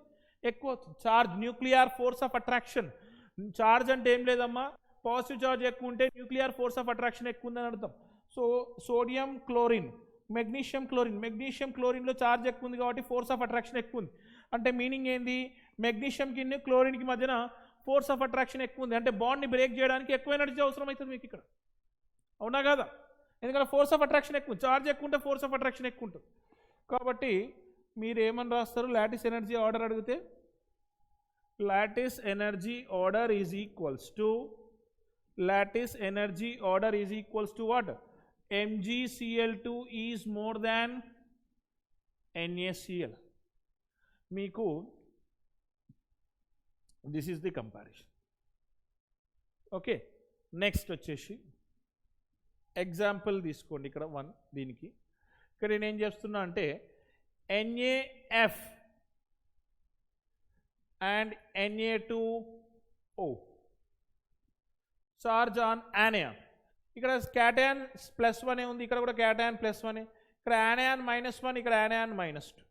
ఎక్కువ అవుతుంది. Charge, nuclear force of attraction. Charge అంటే ఏం లేదమ్మా, పాజిటివ్ ఛార్జ్ ఎక్కువ ఉంటే న్యూక్లియర్ ఫోర్స్ ఆఫ్ అట్రాక్షన్ ఎక్కువ ఉందని అర్థం. So sodium chlorine, magnesium chlorine. Magnesium క్లోరిన్లో ఛార్జ్ ఎక్కువ ఉంది కాబట్టి ఫోర్స్ ఆఫ్ అట్రాక్షన్ ఎక్కువ ఉంది. అంటే మీనింగ్ ఏంది? మెగ్నీషియంకి క్లోరిన్కి మధ్యన ఫోర్స్ ఆఫ్ అట్రాక్షన్ ఎక్కువ ఉంది. అంటే బాండ్ని బ్రేక్ చేయడానికి ఎక్కువ ఎనర్జీ అవసరం అవుతుంది మీకు ఇక్కడ. అవునా కదా? ఎందుకంటే ఫోర్స్ ఆఫ్ అట్రాక్షన్ ఎక్కువ, ఛార్జ్ ఎక్కువ ఉంటే ఫోర్స్ ఆఫ్ అట్రాక్షన్ ఎక్కువ ఉంటుంది. కాబట్టి మీరు ఏమని రాస్తారు? లాటిస్ ఎనర్జీ ఆర్డర్ అడిగితే lattice energy order is equals to lattice energy order is equals to what? MgCl2 is more than NaCl. మీకు this is the comparison. Okay, next వచ్చేసి ఎగ్జాంపుల్ తీసుకోండి. ఇక్కడ 1 దీనికి ఇక్కడ నేను ఏం చేస్తున్నా అంటే NaF and Na2O charge on anion. ఇక్కడ క్యాటయాన్ +1 ఉంది, ఇక్కడ కూడా క్యాటయాన్ +1, ఇక్కడ anion -1, ఇక్కడ anion -2.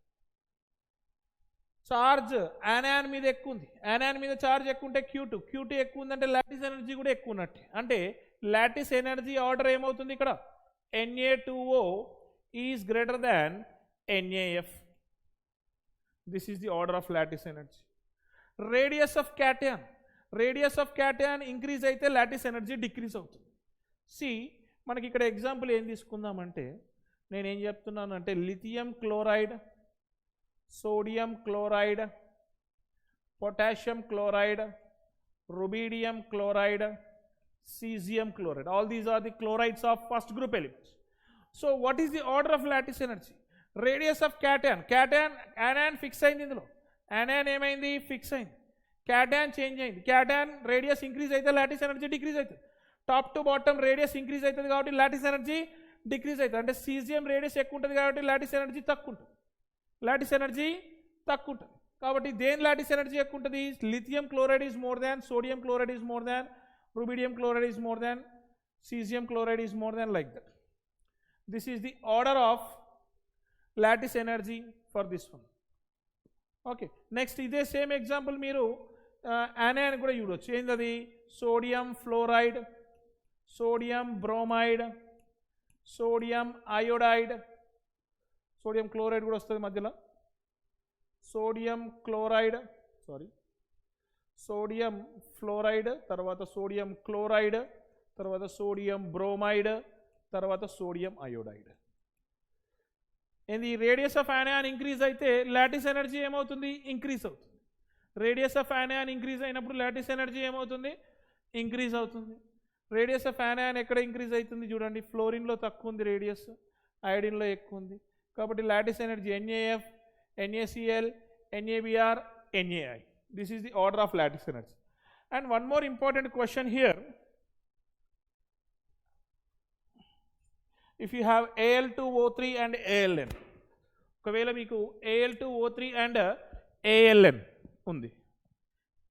చార్జ్ anion మీద ఎక్కువ ఉంది. anion మీద చార్జ్ ఎక్కువ ఉంటే Q2 ఎక్కువ ఉందంటే లాటిస్ ఎనర్జీ కూడా ఎక్కువ ఉన్నట్టే. అంటే లాటిస్ ఎనర్జీ ఆర్డర్ ఏమవుతుంది ఇక్కడ? Na2O is greater than NaF. This is the order of lattice energy. Radius of cation, radius of cation increase అయితే లాటిస్ ఎనర్జీ డిక్రీజ్ అవుతుంది. సి మనకి ఇక్కడ ఎగ్జాంపుల్ ఏం తీసుకుందామంటే, నేనేం చెప్తున్నాను అంటే lithium chloride, sodium chloride, potassium chloride, rubidium chloride, cesium chloride. All these are the chlorides of first group elements. So what is the order of lattice energy? Radius of cation, anion fix అయింది ఇందులో, anion ఏమైంది? Fix అయింది. Cation change అయింది. Cation radius increase అయితే lattice energy decrease అవుతుంది. Top to bottom radius increase అవుతుంది కాబట్టి lattice energy decrease అవుతుంది. అంటే సీజియం రేడియస్ ఎక్కువ ఉంటుంది కాబట్టి లాటిస్ ఎనర్జీ తక్కువ ఉంటుంది. లాటిస్ ఎనర్జీ తక్కువ ఉంటుంది కాబట్టి దేని లాటిస్ ఎనర్జీ ఎక్కువ ఉంటుంది? Lithium chloride is more than, sodium chloride is more than, rubidium chloride is more than, cesium chloride is more than, like that. This is the order of lattice energy for this one. Okay, next ఇదే same example మీరు anion కూడా చూడొచ్చు. ఏంటది? Sodium fluoride, sodium bromide, sodium iodide, sodium chloride కూడా వస్తుంది మధ్యలో, sodium chloride, sodium fluoride, తర్వాత sodium chloride, తర్వాత సోడియం బ్రోమైడ్, తర్వాత సోడియం అయోడైడ్. ఏంది? రేడియస్ ఆఫ్ anion ఇంక్రీజ్ అయితే లాటిస్ ఎనర్జీ ఏమవుతుంది? ఇంక్రీజ్ అవుతుంది. రేడియస్ ఆఫ్ anion ఇంక్రీజ్ అయినప్పుడు లాటిస్ ఎనర్జీ ఏమవుతుంది? ఇంక్రీజ్ అవుతుంది. రేడియస్ ఆఫ్ anion ఎక్కడ ఇంక్రీజ్ అవుతుంది? చూడండి, ఫ్లోరిన్లో తక్కువ ఉంది రేడియస్, అయోడిన్లో ఎక్కువ ఉంది. కాబట్టి lattice energy NaF, NaCl, NaBr, Nai. This is the order of lattice energy. And one more important question here. If you have Al2O3 and ALN, ఒకవేళ మీకు Al2O3 and ALN ఉంది,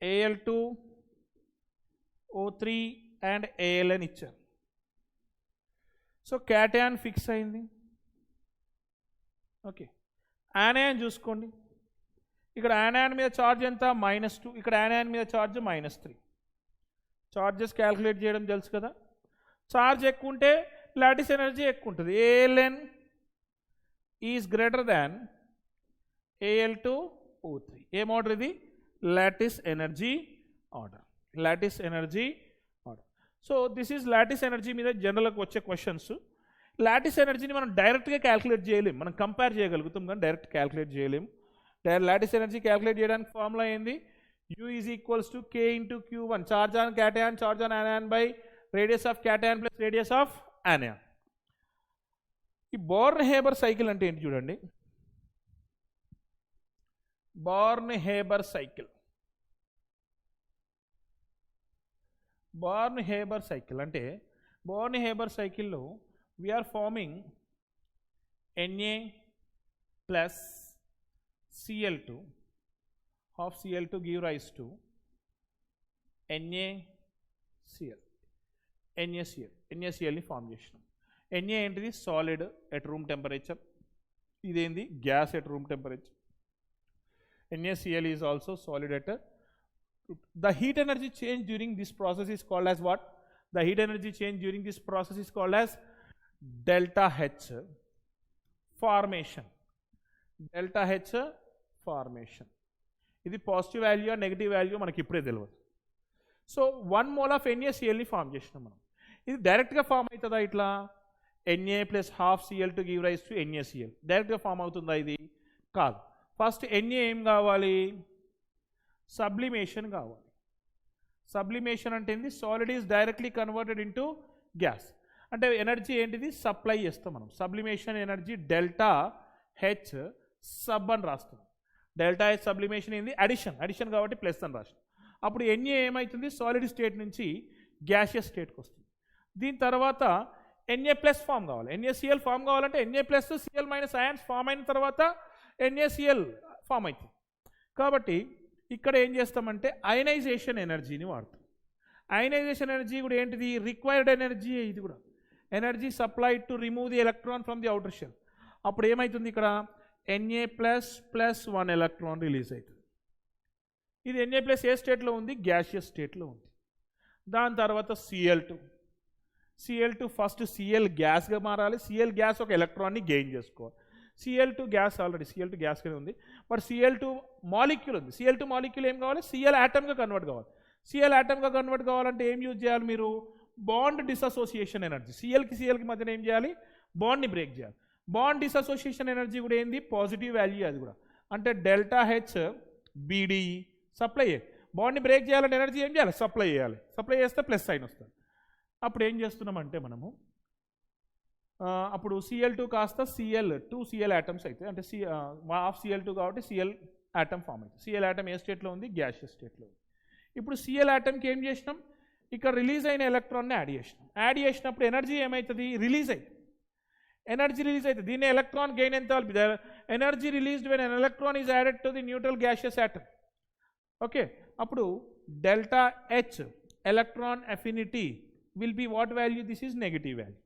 Al2O3 and ALN ఇచ్చారు. So cation fix అయింది. Okay, anion చూసుకోండి. ఇక్కడ anion మీద charge ఎంత? -2. ఇక్కడ anion మీద ఛార్జ్ -3. ఛార్జెస్ క్యాల్కులేట్ చేయడం తెలుసు కదా. ఛార్జ్ ఎక్కువ ఉంటే లాటిస్ ఎనర్జీ ఎక్కువ ఉంటుంది. ALN is greater than Al2O3. ఏం ఆర్డర్ ఇది? Lattice energy order. Lattice energy order. So this is lattice energy మీద జనరల్గా వచ్చే క్వశ్చన్స్. లాటిస్ ఎనర్జీని మనం డైరెక్ట్గా క్యాల్కులేట్ చేయలేం, మనం కంపేర్ చేయగలుగుతాం కానీ డైరెక్ట్ క్యాల్కులేట్ చేయలేము. లాటిస్ ఎనర్జీ క్యాల్కులేట్ చేయడానికి ఫార్ములా ఏంది? U is equals to K into Q1, charge on cation, charge on anion by radius of cation plus radius of anion. ఈ బోర్న్ హేబర్ సైకిల్ అంటే ఏంటి చూడండి. Born Haber cycle, Born Haber cycle అంటే Born Haber సైకిల్లో we are forming Na plus Cl2, half Cl2 give rise to NaCl. NaCl ని form చేసినాం. Na ఏంటిది solid at room temperature, ఇదేంది gas at room temperature. NaCl is also solid at the heat energy change during this process is called as what? The heat energy change during this process is called as delta H formation. Delta H formation. ఇది positive value negative value మనకి ఇప్పుడే తెలియదు. So 1 mole of NaClని form చేసినాం మనం. ఇది డైరెక్ట్గా form అవుతుందా ఇట్లా? Na plus half Cl2 give rise to NaCl. డైరెక్ట్గా ఫామ్ అవుతుందా ఇది? కాదు. ఫస్ట్ Na ఏం కావాలి? సబ్లిమేషన్ కావాలి. సబ్లిమేషన్ అంటే ఏంది? Solid is directly converted into gas. అంటే ఎనర్జీ ఏంటిది? సప్లై చేస్తాం మనం. Sublimation energy delta H sub అని రాస్తాం. డెల్టా హెచ్ సబ్లిమేషన్ ఏంది? అడిషన్ కాబట్టి ప్లస్ అని రాస్తాం. అప్పుడు Na ఏమవుతుంది? సాలిడ్ స్టేట్ నుంచి గ్యాషియస్ స్టేట్కి వస్తుంది. దీని తర్వాత Na ప్లస్ ఫామ్ కావాలి. NaCl ఫామ్ కావాలంటే Na plus Cl minus ions form అయిన తర్వాత NaCl ఫామ్ అవుతుంది. కాబట్టి ఇక్కడ ఏం చేస్తామంటే అయనైజేషన్ ఎనర్జీని వాడతాం. అయనైజేషన్ ఎనర్జీ కూడా ఏంటిది? Required energy. ఇది కూడా energy supplied to remove the electron from the outer shell. అప్పుడు ఏమవుతుంది? ఇక్కడ Na plus plus 1 electron release అవుతుంది. ఇది Na ప్లస్ ఏ స్టేట్లో ఉంది? గ్యాషియస్ స్టేట్లో ఉంది. దాని తర్వాత Cl2 ఫస్ట్ Cl గ్యాస్గా మారాలి. Cl గ్యాస్ ఒక ఎలక్ట్రాన్ని గెయిన్ చేసుకోవాలి. Cl2 గ్యాస్ ఆల్రెడీ Cl2 గ్యాస్గానే ఉంది, బట్ Cl2 మాలిక్యూల్ ఉంది. Cl2 మాలిక్యూల్ ఏం కావాలి? Cl ఆటమ్గా కన్వర్ట్ కావాలి. Cl ఆటమ్గా కన్వర్ట్ కావాలంటే ఏం యూజ్ చేయాలి మీరు? Bond dissociation energy. Clకి మధ్యన ఏం చేయాలి? బాండ్ని బ్రేక్ చేయాలి. బాండ్ డిసోసియేషన్ ఎనర్జీ కూడా ఏంది? Positive value. అది కూడా అంటే డెల్టా హెచ్ బీడీఈ సప్లై చేయాలి. బాండ్ని బ్రేక్ చేయాలంటే ఎనర్జీ ఏం చేయాలి? సప్లై చేయాలి. సప్లై చేస్తే ప్లస్ సైన్ వస్తుంది. అప్పుడు ఏం చేస్తున్నామంటే మనము అప్పుడు Cl2 కాస్త Cl ఆటమ్స్ అయితే, అంటే హాఫ్ Cl2 కాబట్టి Cl ఆటమ్ ఫామ్ అవుతుంది. Cl ఆటమ్ ఏ స్టేట్లో ఉంది? గ్యాషియస్ స్టేట్లో ఉంది. ఇప్పుడు Cl ఆటమ్కి ఏం చేసినాం? ఇక్కడ రిలీజ్ అయిన ఎలక్ట్రాన్ని యాడ్ చేసినాం. యాడ్ చేసినప్పుడు ఎనర్జీ ఏమవుతుంది? రిలీజ్ అవుతుంది. ఎనర్జీ రిలీజ్ అవుతుంది. దీన్ని ఎలక్ట్రాన్ గెయిన్ ఎంత? Energy released when an electron is added to the neutral gaseous atom. Okay, అప్పుడు delta H electron affinity will be what value? This is negative value.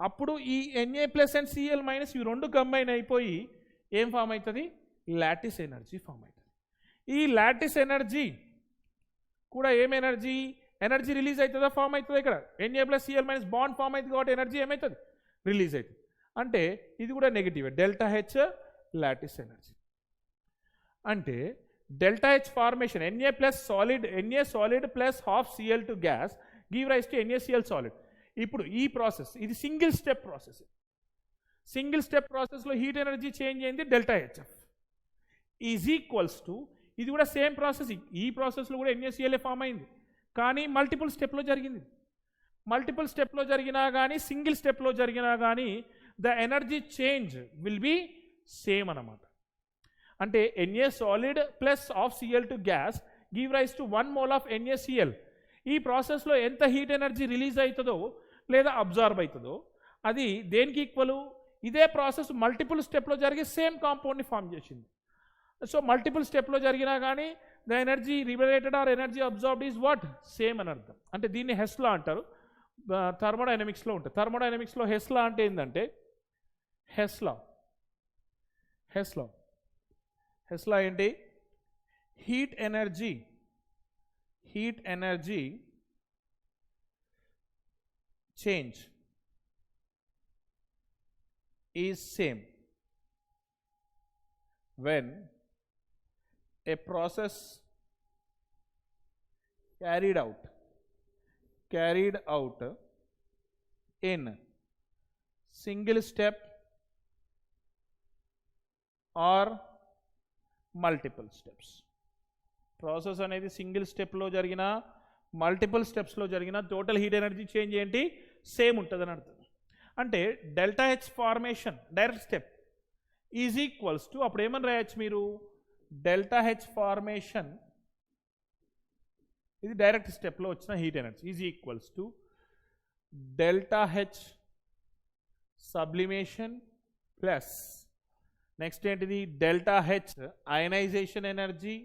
అప్పుడు ఈ Na plus and Cl minus ఇవి రెండు combine అయిపోయి ఏం form అవుతుంది? Lattice energy form అవుతుంది. ఈ లాటిస్ ఎనర్జీ కూడా ఏం ఎనర్జీ? ఎనర్జీ రిలీజ్ అవుతుందా? ఫామ్ అవుతుందా? ఇక్కడ Na plus Cl minus bond form అవుతుంది కాబట్టి ఎనర్జీ ఏమవుతుంది? రిలీజ్ అవుతుంది. అంటే ఇది కూడా negative. Delta H lattice energy. అంటే delta H formation Na solid plus half Cl2 gas give rise to NaCl solid. ఇప్పుడు ఈ ప్రాసెస్ ఇది single step process. Single step ప్రాసెస్లో హీట్ ఎనర్జీ చేంజ్ అయింది delta H F is equals to, ఇది కూడా same process. ఈ ప్రాసెస్లో కూడా NaCl ఫామ్ అయింది, కానీ మల్టిపుల్ స్టెప్లో జరిగింది. మల్టిపుల్ స్టెప్లో జరిగినా కానీ సింగిల్ స్టెప్లో జరిగినా కానీ the energy change will be same అన్నమాట. అంటే Na solid plus of Cl2 gas give rise to 1 mole of NaCl. ఈ ప్రాసెస్లో ఎంత హీట్ ఎనర్జీ రిలీజ్ అవుతుందో లేదా అబ్జార్బ్ అవుతుందో అది దేనికి ఈక్వల్? ఇదే ప్రాసెస్ మల్టిపుల్ స్టెప్లో జరిగి సేమ్ కాంపౌండ్ని ఫామ్ చేసింది. సో మల్టిపుల్ స్టెప్లో జరిగినా కానీ the energy liberated or energy absorbed is what? Same అని అర్థం. అంటే దీన్ని హెస్లా అంటారు, థర్మోడైనమిక్స్లో ఉంటుంది. థర్మోడైనమిక్స్లో హెస్లా అంటే ఏంటంటే హెస్లా ఏంటి? Heat energy change is same when a process carried out in single step or multiple steps. Process అనేది సింగిల్ స్టెప్లో జరిగిన మల్టిపుల్ స్టెప్స్లో జరిగిన టోటల్ హీట్ ఎనర్జీ చేంజ్ ఏంటి? సేమ్ ఉంటుందని అర్థం. అంటే delta H formation direct step is equals to, అప్పుడు ఏమని రాయొచ్చు మీరు? డెల్టా హెచ్ ఫార్మేషన్ ఇది డైరెక్ట్ స్టెప్లో వచ్చిన heat energy is equals to delta H sublimation plus next ఏంటిది delta H ionization energy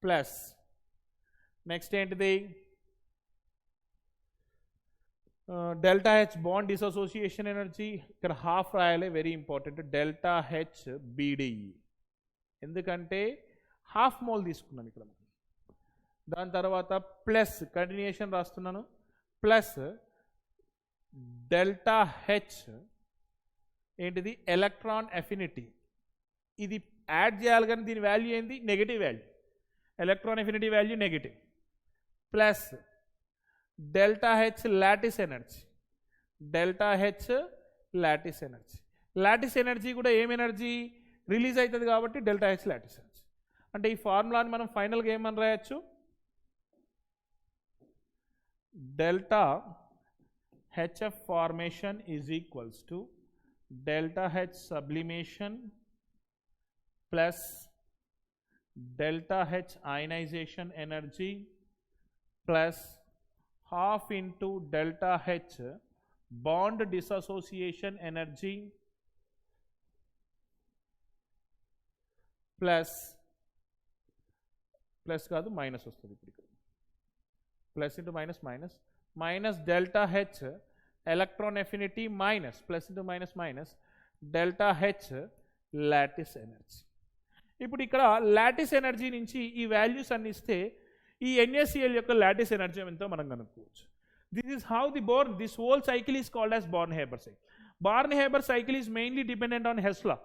plus next ఏంటిది delta H bond dissociation energy ఇక్కడ హాఫ్ రాయాలి, very important, delta H BDE, ఎందుకంటే half mole తీసుకున్నాం ఇక్కడ. దాని తర్వాత ప్లస్ కంటిన్యూషన్ రాస్తున్నాను, ప్లస్ డెల్టా హెచ్ ఏంటిది ఎలక్ట్రాన్ అఫినిటీ, ఇది యాడ్ చేయాలి కానీ దీని వాల్యూ ఏంది negative value, electron affinity value negative, plus delta H lattice energy, delta H lattice energy, lattice energy కూడా ఏం ఎనర్జీ రిలీజ్ అవుతుంది కాబట్టి డెల్టా హెచ్ లాటిస్ ఎనర్జీ. అంటే ఈ ఫార్ములాని మనం ఫైనల్గా ఏమని రాయొచ్చు, delta HF formation is equals to delta H sublimation plus delta H ionization energy plus half into delta H bond dissociation energy plus కాదు మైనస్ వస్తుంది ఇప్పుడు ఇక్కడ, plus into minus minus, minus delta H electron affinity minus plus into minus minus delta H lattice energy. ఇప్పుడు ఇక్కడ lattice energy నుంచి ఈ values అన్ని ఇస్తే ఈ NaCl యొక్క లాటిస్ ఎనర్జీ ఎంతో మనం కనుక్కోవచ్చు. This is how the Born, this whole cycle is called as born-Haber cycle. Born-Haber cycle is mainly dependent on హెస్లా.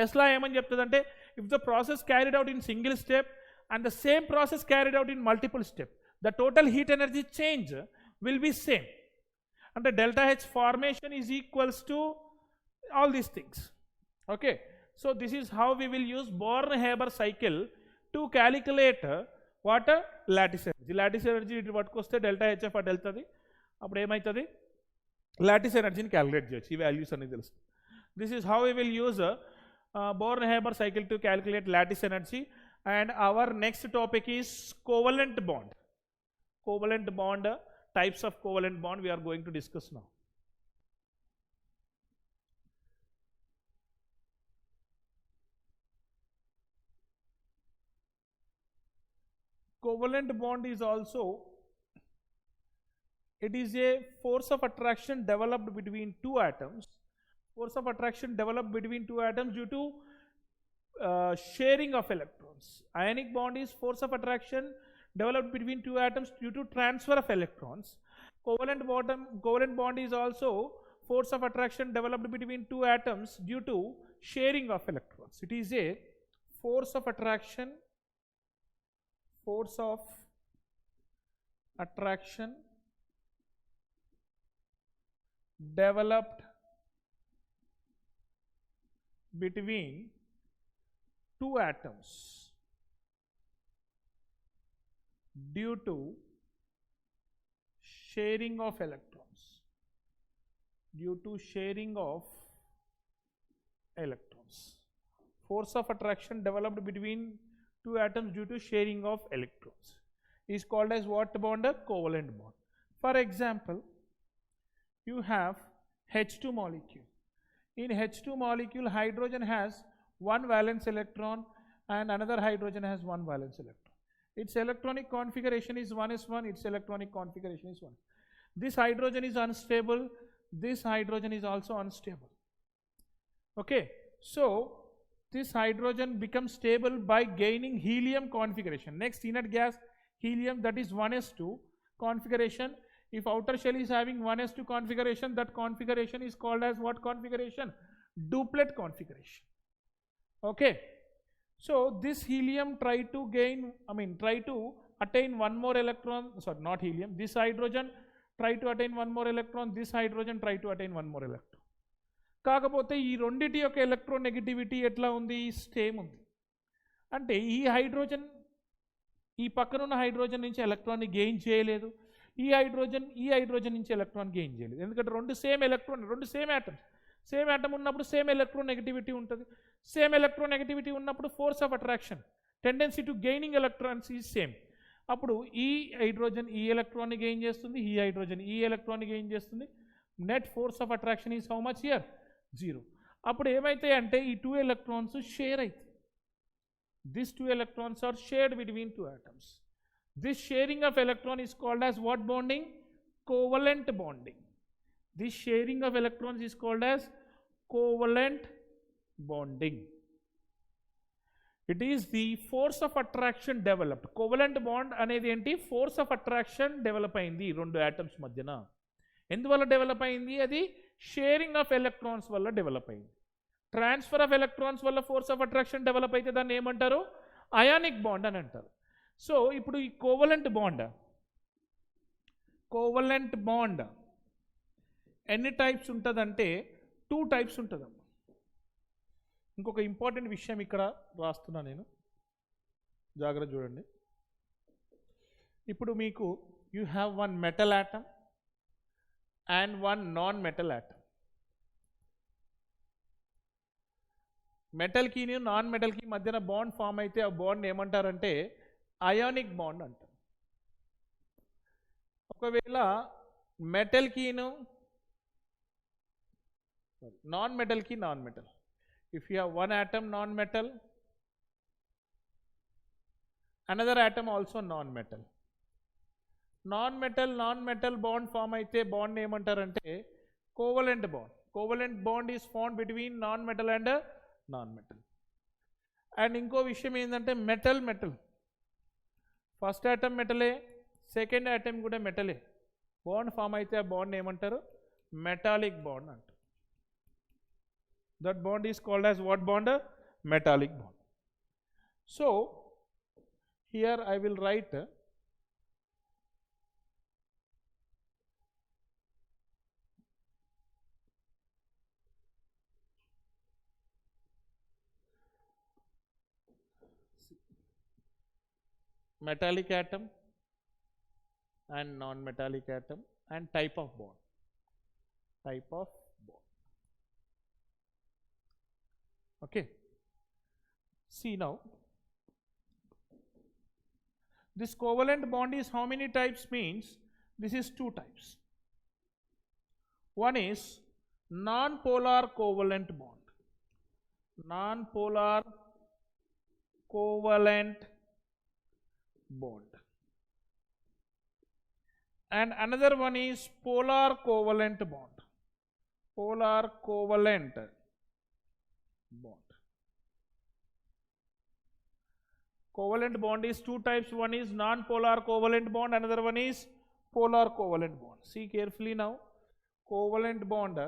హెస్లా ఏమని చెప్తుందంటే, if the process carried out in single step and the same process carried out in multiple steps, the total heat energy change will be same, and the delta H formation is equals to all these things. Okay, so this is how we will use Born-Haber cycle to calculate what lattice energy. Lattice energy it what koste delta HF at delta di appudu em aitadi lattice energy ni calculate cheyochu, ee values anni telustu. This is how we will use Born-Haber cycle to calculate lattice energy. And our next topic is covalent bond. Covalent bond, types of covalent bond we are going to discuss now. Covalent bond is also, it is a force of attraction developed between two atoms. Force of attraction developed between two atoms due to sharing of electrons. Ionic bond is force of attraction developed between two atoms due to transfer of electrons. Covalent bond is also force of attraction developed between two atoms due to sharing of electrons. It is a force of attraction developed between two atoms due to sharing of electrons, force of attraction developed between two atoms due to sharing of electrons is called as what bond? A covalent bond. For example, you have H2 molecule. In H2 molecule, hydrogen has one valence electron and another hydrogen has one valence electron. Its electronic configuration is 1s1, its electronic configuration is 1. This hydrogen is unstable, this hydrogen is also unstable. Okay, so this hydrogen becomes stable by gaining helium configuration. Next inert gas helium, that is 1s2 configuration. If outer shell is having 1s2 configuration, that configuration is called as what configuration? Duplet configuration. Okay, so this helium try to attain one more electron, sorry not helium, this hydrogen try to attain one more electron, this hydrogen try to attain one more electron. కాకపోతే ఈ రెండిటి యొక్క electronegativity ఎట్లా ఉంది? Same ఉంది. అంటే ఈ hydrogen ఈ పక్కనున్న హైడ్రోజన్ నుంచి ఎలక్ట్రాన్ని గెయిన్ చేయలేదు, ఈ హైడ్రోజన్ నుంచి ఎలక్ట్రాన్ గెయిన్ చేయలేదు. ఎందుకంటే రెండు సేమ్ ఎలక్ట్రాన్, రెండు సేమ్ యాటమ్స్, సేమ్ యాటమ్ ఉన్నప్పుడు సేమ్ ఎలక్ట్రోనెగటివిటీ ఉంటుంది. సేమ్ ఎలక్ట్రోనెగటివిటీ ఉన్నప్పుడు force of attraction, tendency to gaining electrons is same. అప్పుడు ఈ హైడ్రోజన్ ఈ ఎలక్ట్రాన్ని గెయిన్ చేస్తుంది, ఈ హైడ్రోజన్ ఈ ఎలక్ట్రాన్ని గెయిన్ చేస్తుంది. Net force of attraction is how much here? 0. అప్పుడు ఏమైతాయి అంటే ఈ 2 ఎలక్ట్రాన్స్ షేర్ అవుతాయి. These 2 electrons are shared between 2 atoms. This sharing of electron is called as what bonding? Covalent bonding. This sharing of electrons is called as covalent bonding. It is the force of attraction developed. Covalent bond అనేది ఏంటి? Force of attraction develop అయింది 2 atoms మధ్యన. ఎందువల్ల develop అయింది? అది sharing of electrons వల్ల develop అయింది. Transfer of electrons వల్ల ఫోర్స్ ఆఫ్ అట్రాక్షన్ డెవలప్ అయితే దాన్ని ఏమంటారు? అయానిక్ బాండ్ అని అంటారు. సో ఇప్పుడు ఈ కోవలెంట్ బాండ్ ఎన్ని టైప్స్ ఉంటుందంటే 2 టైప్స్ ఉంటుందమ్మా. ఇంకొక ఇంపార్టెంట్ విషయం ఇక్కడ రాస్తున్నా నేను, జాగ్రత్త చూడండి. ఇప్పుడు మీకు you have 1 metal atom and 1 non metal atom. మెటల్కి నాన్ మెటల్కి మధ్యన బాండ్ ఫామ్ అయితే ఆ బాండ్ ఏమంటారంటే అయానిక్ బాండ్ అంటారు. ఒకవేళ మెటల్కిను నాన్ మెటల్కి non metal, if you have 1 atom non metal, another atom also non metal, non metal bond form అయితే బాండ్ ఏమంటారంటే covalent bond. Covalent bond is formed between non metal and non metal. And ఇంకో విషయం ఏంటంటే metal first atom మెటలే, second atom కూడా మెటలే, bond form అయితే ఆ బాండ్ ఏమంటారు? మెటాలిక్ బాండ్ అంటారు. That bond is called as what bond? Metallic bond. So here I will write metallic atom and non-metallic atom and type of bond. Okay. See now, this covalent bond is how many types? Means this is 2 types. One is non-polar covalent bond. Non-polar covalent bond. And another one is polar covalent bond. Polar covalent bond. Covalent bond is 2 types. One is non-polar covalent bond, another one is polar covalent bond. See carefully now. Covalent bond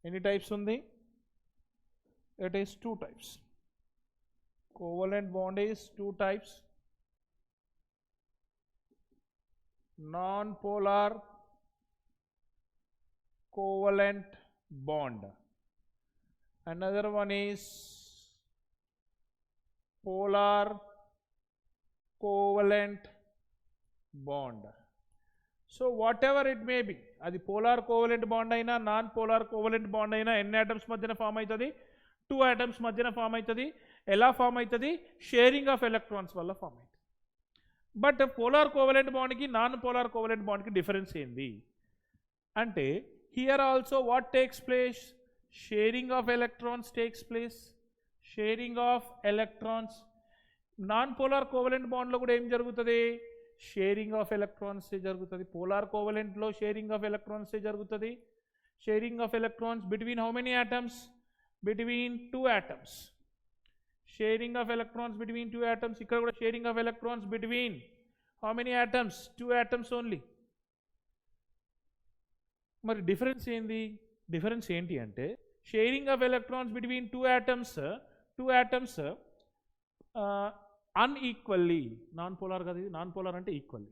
any types undi? It is 2 types. Covalent bond is 2 types. Non-polar covalent bond. Another one is polar covalent bond. So whatever it may be, adi polar covalent bond aina non-polar covalent bond aina ఎన్ని atoms మధ్యన form అవుతుంది? 2 atoms మధ్యన form అవుతుంది. ఎలా form అవుతుంది? Sharing of electrons వల్ల form అవుతుంది. But polar covalent బాండ్కి నాన్ పోలార్ కోవలెంట్ బాండ్కి డిఫరెన్స్ ఏంది అంటే here also what takes place? Sharing of electrons takes place. Sharing of electrons. Non polar covalent బాండ్లో కూడా ఏం జరుగుతుంది? షేరింగ్ ఆఫ్ ఎలక్ట్రాన్స్ జరుగుతుంది. పోలార్ కోవలెంట్లో షేరింగ్ ఆఫ్ ఎలక్ట్రాన్స్ జరుగుతుంది. Sharing of electrons between how many atoms? Between 2 atoms. Sharing of electrons between 2 atoms. Ikkada kuda sharing of electrons between how many atoms? 2 atoms only. Mari difference endi? Difference enti ante sharing of electrons between 2 atoms unequally. Non-polar kada idi. Non-polar ante equally.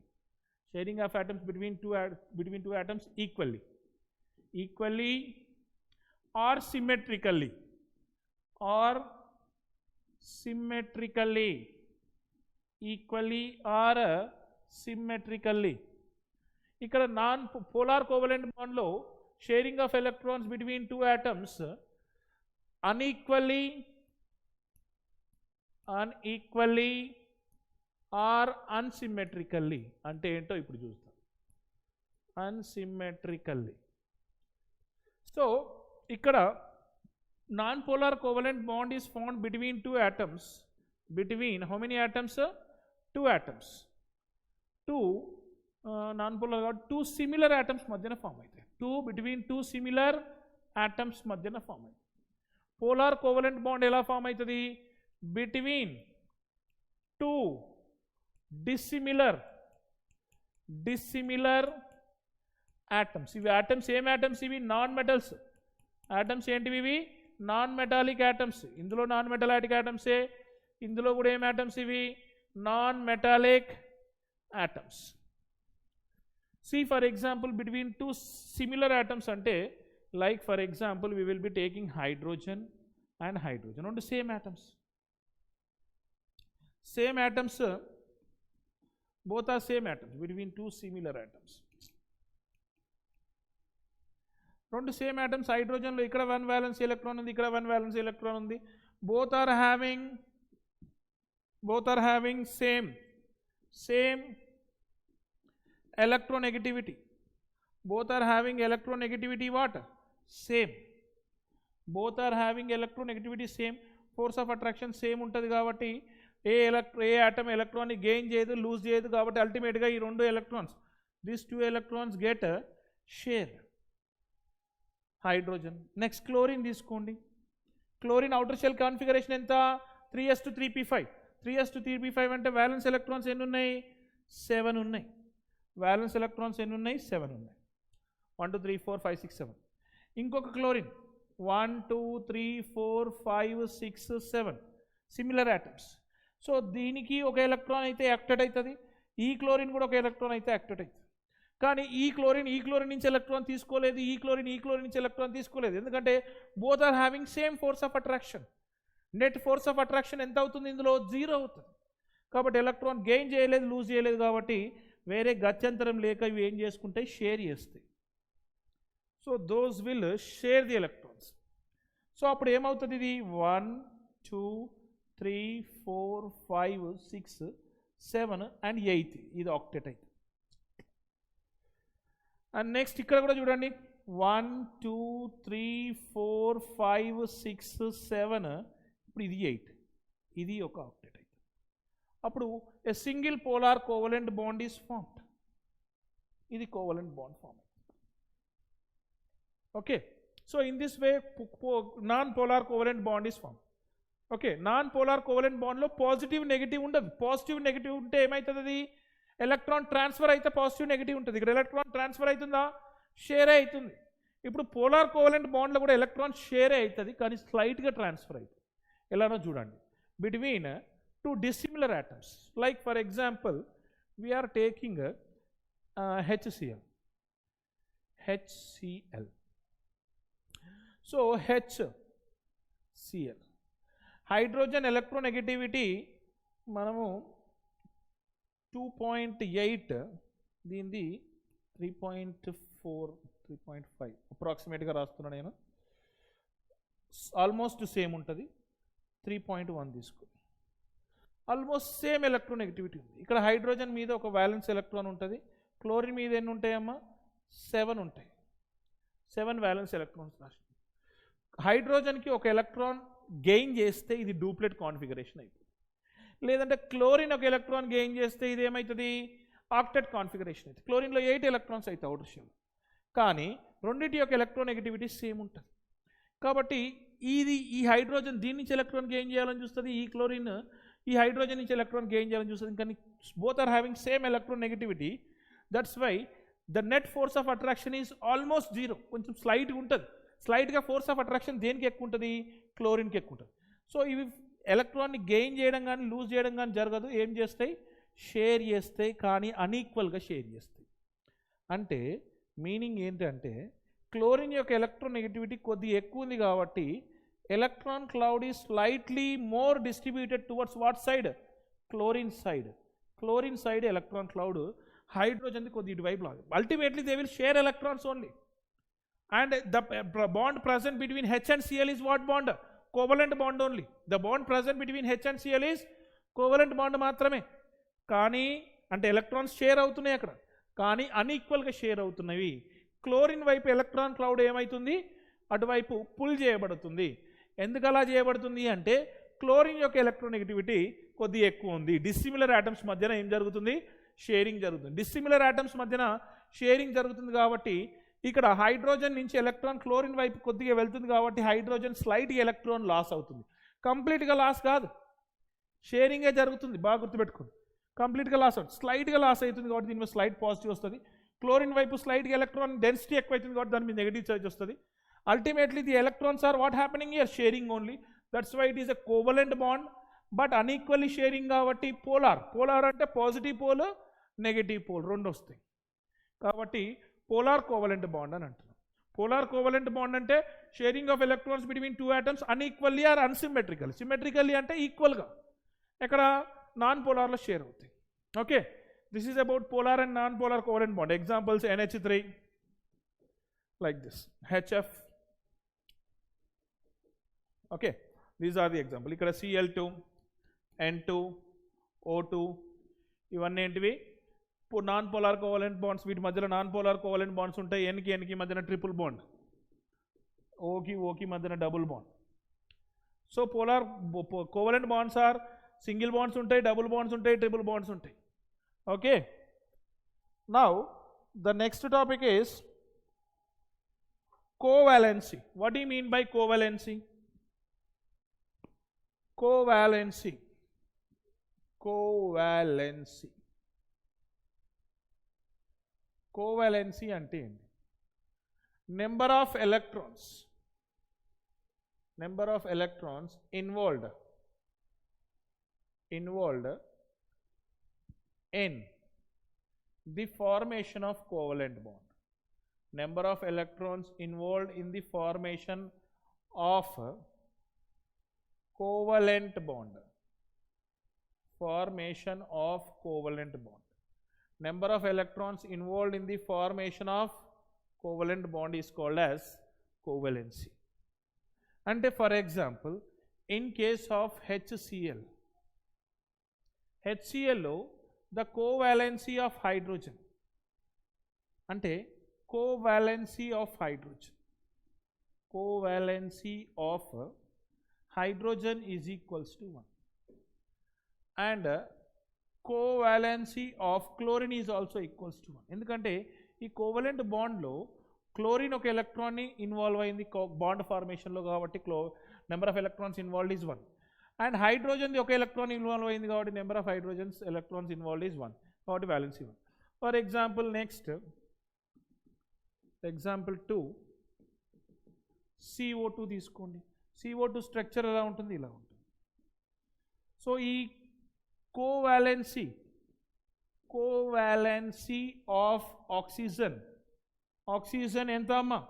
Sharing of atoms between 2 atoms equally or symmetrically. Equally or symmetrically. ఇక్కడ non polar covalent బాండ్లో sharing of electrons between 2 atoms unequally unequally or unsymmetrically అంటే ఏంటో ఇప్పుడు చూస్తాం. unsymmetrically. So ఇక్కడ non-polar covalent bond is formed between two atoms. Between how many atoms? Two atoms. Two non-polar two similar atoms మధ్యన form అవుతాయి. between two similar atoms మధ్యన form అవుతాయి. Polar covalent bond ఎలా ఫామ్ అవుతుంది? Between two dissimilar atoms. ఇవి atoms ఏం atoms? ఇవి non metals atoms. ఏంటివి ఇవి? Non metallic atoms. ఇందులో నాన్ మెటాలిక్ ఆటమ్సే, ఇందులో కూడా ఏం ఆటమ్స్ ఇవి? Non metallic atoms. See for example between two similar atoms ante, like for example we will be taking hydrogen and hydrogen on the same atoms. Same atoms, both are same atoms between two similar atoms. రెండు same atoms. హైడ్రోజన్లో ఇక్కడ 1 valence electron ఉంది, ఇక్కడ 1 valence electron ఉంది. both are having same electronegativity. Both are having electronegativity what? Same. Both are having electronegativity same. Force of attraction same ఉంటుంది కాబట్టి ఏ atom ఎలక్ట్రాన్ని gain చేయదు, loose చేయదు. కాబట్టి అల్టిమేట్గా ఈ రెండు electrons, these two electrons get a share. Hydrogen. Next chlorine తీసుకోండి. Chlorine outer shell configuration ఎంత? 3s2 3p5. 3s2 3p5 అంటే వ్యాలెన్స్ ఎలక్ట్రాన్స్ ఎన్ని ఉన్నాయి? 7 ఉన్నాయి. వ్యాలెన్స్ ఎలక్ట్రాన్స్ ఎన్ని ఉన్నాయి? 7 ఉన్నాయి. 1 2 3 4 5 6 7. ఇంకొక క్లోరిన్ 1 2 3 4 5 6 7 సిమిలర్ ఆటమ్స్. సో దీనికి ఒక ఎలక్ట్రాన్ అయితే యాక్టివేట్ అవుతుంది, ఈ క్లోరిన్ కూడా ఒక ఎలక్ట్రాన్ అయితే యాక్టివేట్ అవుతుంది. కానీ ఈ క్లోరిన్ నుంచి ఎలక్ట్రాన్ తీసుకోలేదు, ఈ క్లోరిన్ నుంచి ఎలక్ట్రాన్ తీసుకోలేదు. ఎందుకంటే both are having same force of attraction. Net force of attraction ఎంత అవుతుంది? ఇందులో 0 అవుతుంది. కాబట్టి ఎలక్ట్రాన్ గెయిన్ చేయలేదు, లూజ్ చేయలేదు. కాబట్టి వేరే గత్యంతరం లేక ఇవి ఏం చేసుకుంటాయి? షేర్ చేస్తాయి. So those will share the electrons. So అప్పుడు ఏమవుతుంది? ఇది 1 2 3 4 5 6 7 and 8 ఇది ఆక్టెట్ అవుతుంది. అండ్ నెక్స్ట్ ఇక్కడ కూడా చూడండి 1 2 3 4 5 6 7. ఇప్పుడు ఇది 8, ఇది ఒక ఆక్టెట్ అవుతుంది. అప్పుడు a single polar covalent bond is formed. ఇది covalent bond form. Okay. So in this way non polar covalent bond is form. Okay. Non polar covalent బాండ్లో పాజిటివ్ నెగిటివ్ ఉండదు. పాజిటివ్ నెగిటివ్ ఉంటే ఏమవుతుంది? అది ఎలక్ట్రాన్ ట్రాన్స్ఫర్ అయితే positive negative ఉంటుంది. ఇక్కడ electron transfer అవుతుందా? షేరే అవుతుంది. ఇప్పుడు పోలార్ కోవలెంట్ బాండ్లో కూడా ఎలక్ట్రాన్ షేరే అవుతుంది, కానీ స్లైట్గా ట్రాన్స్ఫర్ అవుతుంది. ఎలానో చూడండి. Between two dissimilar atoms, like for example we are taking HCl. So HCl hydrogen electronegativity మనము 2.8, దీనిది 3.4 3.5 అప్రాక్సిమేట్గా రాస్తున్నా నేను. ఆల్మోస్ట్ సేమ్ ఉంటుంది. 3.1 తీసుకో. ఆల్మోస్ట్ సేమ్ ఎలక్ట్రోనెగటివిటీ ఉంది. ఇక్కడ హైడ్రోజన్ మీద ఒక వ్యాలెన్స్ ఎలక్ట్రాన్ ఉంటుంది, క్లోరిన్ మీద ఎన్ని ఉంటాయమ్మా? 7 ఉంటాయి. 7 వ్యాలెన్స్ ఎలక్ట్రాన్స్ రాసి. హైడ్రోజన్కి ఒక ఎలక్ట్రాన్ గెయిన్ చేస్తే ఇది డూప్లెట్ కాన్ఫిగరేషన్ అయిపోతుంది. లేదంటే క్లోరిన్ ఒక ఎలక్ట్రాన్ గెయిన్ చేస్తే ఇది ఏమవుతుంది? ఆక్టెట్ కాన్ఫిగరేషన్ అవుతుంది. క్లోరిన్లో 8 ఎలక్ట్రాన్స్ అవుతాయి అవుటర్ షెల్, కానీ రెండింటి యొక్క ఎలక్ట్రోనెగటివిటీ సేమ్ ఉంటుంది. కాబట్టి ఈ హైడ్రోజన్ దీని నుంచి ఎలక్ట్రాన్ గెయిన్ చేయాలని చూస్తుంది, ఈ క్లోరిన్ ఈ హైడ్రోజన్ నుంచి ఎలక్ట్రాన్ గెయిన్ చేయాలని చూస్తుంది. కానీ both are having same electronegativity. That's why the net force of attraction is almost 0. కొంచెం స్లైట్గా ఉంటుంది. స్లైట్గా ఫోర్స్ ఆఫ్ అట్రాక్షన్ దేనికి ఎక్కువ ఉంటుంది? క్లోరిన్కి ఎక్కువ ఉంటుంది. సో ఇవి ఎలక్ట్రాన్ని గెయిన్ చేయడం కానీ లూజ్ చేయడం కానీ జరగదు. ఏం చేస్తాయి? షేర్ చేస్తాయి, కానీ అన్ఈక్వల్గా షేర్ చేస్తాయి. అంటే మీనింగ్ ఏంటంటే క్లోరిన్ యొక్క ఎలక్ట్రోనెగటివిటీ కొద్దిగా ఎక్కువ ఉంది కాబట్టి electron cloud is slightly more distributed towards what side? Chlorine side. Chlorine side electron cloud, హైడ్రోజన్ది కొద్ది ఇటువైపు లాగా. Ultimately they will share electrons only. And the bond present between H and Cl is what bond? Covalent bond only. The bond present between H and CL is covalent bond మాత్రమే. కానీ అంటే electrons share అవుతున్నాయి అక్కడ, కానీ అన్ఈక్వల్గా share అవుతున్నవి. Chlorine వైపు electron cloud ఏమవుతుంది, అటువైపు pull చేయబడుతుంది. ఎందుకు అలా చేయబడుతుంది అంటే క్లోరిన్ యొక్క ఎలక్ట్రోనెగటివిటీ కొద్దిగా ఎక్కువ ఉంది. డిస్సిమిలర్ ఆటమ్స్ మధ్యన ఏం జరుగుతుంది, షేరింగ్ జరుగుతుంది. డిస్సిమిలర్ ఆటమ్స్ మధ్యన షేరింగ్ జరుగుతుంది కాబట్టి ఇక్కడ హైడ్రోజన్ నుంచి ఎలక్ట్రాన్ క్లోరిన్ వైపు కొద్దిగా వెళ్తుంది కాబట్టి హైడ్రోజన్ స్లైట్ ఎలక్ట్రాన్ లాస్ అవుతుంది. కంప్లీట్గా లాస్ కాదు, షేరింగే జరుగుతుంది. బాగా గుర్తుపెట్టుకోండి, కంప్లీట్గా లాస్ అవుతుంది, స్లైట్గా లాస్ అవుతుంది కాబట్టి దీని మీద స్లైట్ పాజిటివ్ వస్తుంది. క్లోరిన్ వైపు స్లైట్గా ఎలక్ట్రాన్ డెన్సిటీ ఎక్కువ అవుతుంది కాబట్టి దాని మీద నెగిటివ్ చార్జ్ వస్తుంది. Ultimately the electrons are what happening here, sharing only. That's why it is a covalent bond but unequally sharing కాబట్టి పోలార్. పోలార్ అంటే పాజిటివ్ పోల్ నెగిటివ్ పోల్ రెండు వస్తాయి కాబట్టి పోలార్ కోవలెంట్ బాండ్ అని అంటున్నాం. పోలార్ కోవలెంట్ బాండ్ అంటే sharing of electrons between two atoms unequally or unsymmetrical. Symmetrically అంటే ఈక్వల్గా, ఎక్కడ నాన్ పోలార్లో షేర్ అవుతాయి. Okay, this is about polar and non polar covalent bond. Examples NH3 like this, HF. Okay, these are the example. ఇక్కడ Cl2, N2, O2 ఇవన్నీ ఏంటివి, non polar covalent bonds. వీటి మధ్యలో నాన్ పోలార్ కోవలెంట్ బాండ్స్ ఉంటాయి. ఎన్కి ఎన్కి మధ్యన triple bond, ఓకి ఓకి మధ్యన double bond. So polar covalent bonds are single bonds ఉంటాయి, డబుల్ బాండ్స్ ఉంటాయి, ట్రిపుల్ బాండ్స్ ఉంటాయి. Okay, now the next topic is covalency. What do you mean by covalency? Covalency. Covalency. Covalency అంటే ఏంటి? Number of electrons. Number of electrons involved in the formation of covalent bond. Number of electrons involved in the formation of covalent bond. Formation of covalent bond. Number of electrons involved in the formation of covalent bond is called as covalency. And for example, in case of HCl, HCl lo the covalency of hydrogen ante covalency of hydrogen, covalency of hydrogen is equals to 1 and covalency of chlorine is also equals to 1. ఎందుకంటే ఈ covalent బాండ్లో chlorine ఒక ఎలక్ట్రాన్ని involve అయింది bond ఫార్మేషన్లో కాబట్టి number of electrons involved is 1 and హైడ్రోజన్ది ఒక electron involve అయింది కాబట్టి number of hydrogens electrons involved is 1 కాబట్టి valency 1. For example next example 2 CO2 తీసుకోండి. CO2 స్ట్రక్చర్ ఎలా ఉంటుంది, ఇలా ఉంటుంది. సో ఈ కోవాలెన్సీ ఆఫ్ ఆక్సిజన్ ఎంత అమ్మా,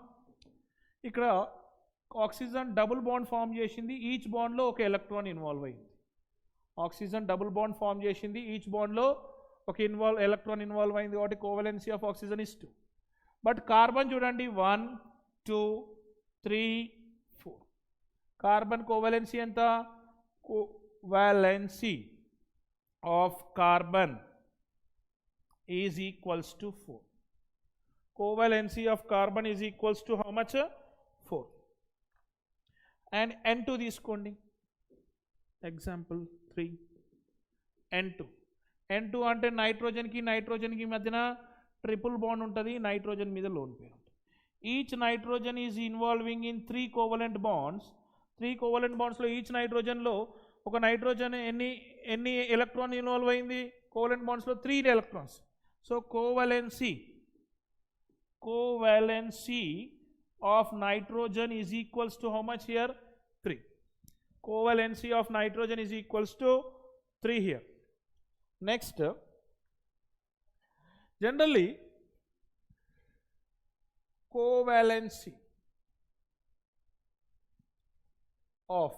ఇక్కడ ఆక్సిజన్ డబుల్ బాండ్ ఫామ్ చేసింది, ఈచ్ బాండ్లో ఒక ఎలక్ట్రాన్ ఇన్వాల్వ్ అయింది. ఆక్సిజన్ డబుల్ బాండ్ ఫామ్ చేసింది, ఈచ్ బాండ్లో ఒక ఎలక్ట్రాన్ ఇన్వాల్వ్ అయింది కాబట్టి covalency of oxygen is 2. But carbon చూడండి 1 2 3 4. కార్బన్ కోవాలెన్సీ ఎంత, covalency of carbon is equals to 4. Covalency of carbon is equals to how much, 4. And N2 తీసుకోండి. Example 3 N2 అంటే నైట్రోజన్కి మధ్యన ట్రిపుల్ బాండ్ ఉంటుంది, నైట్రోజన్ మీద లోన్ పేరు ఉంటుంది. Each nitrogen is involving in 3 covalent bonds. 3 covalent బాండ్స్లో each నైట్రోజన్లో ఒక నైట్రోజన్ ఎన్ని ఎలక్ట్రాన్ ఇన్వాల్వ్ అయింది, కోవలెంట్ బాండ్స్లో 3 electrons. So covalency of nitrogen is equals to how much here, 3. Covalency of nitrogen is equals to 3 here. Next, generally covalency of,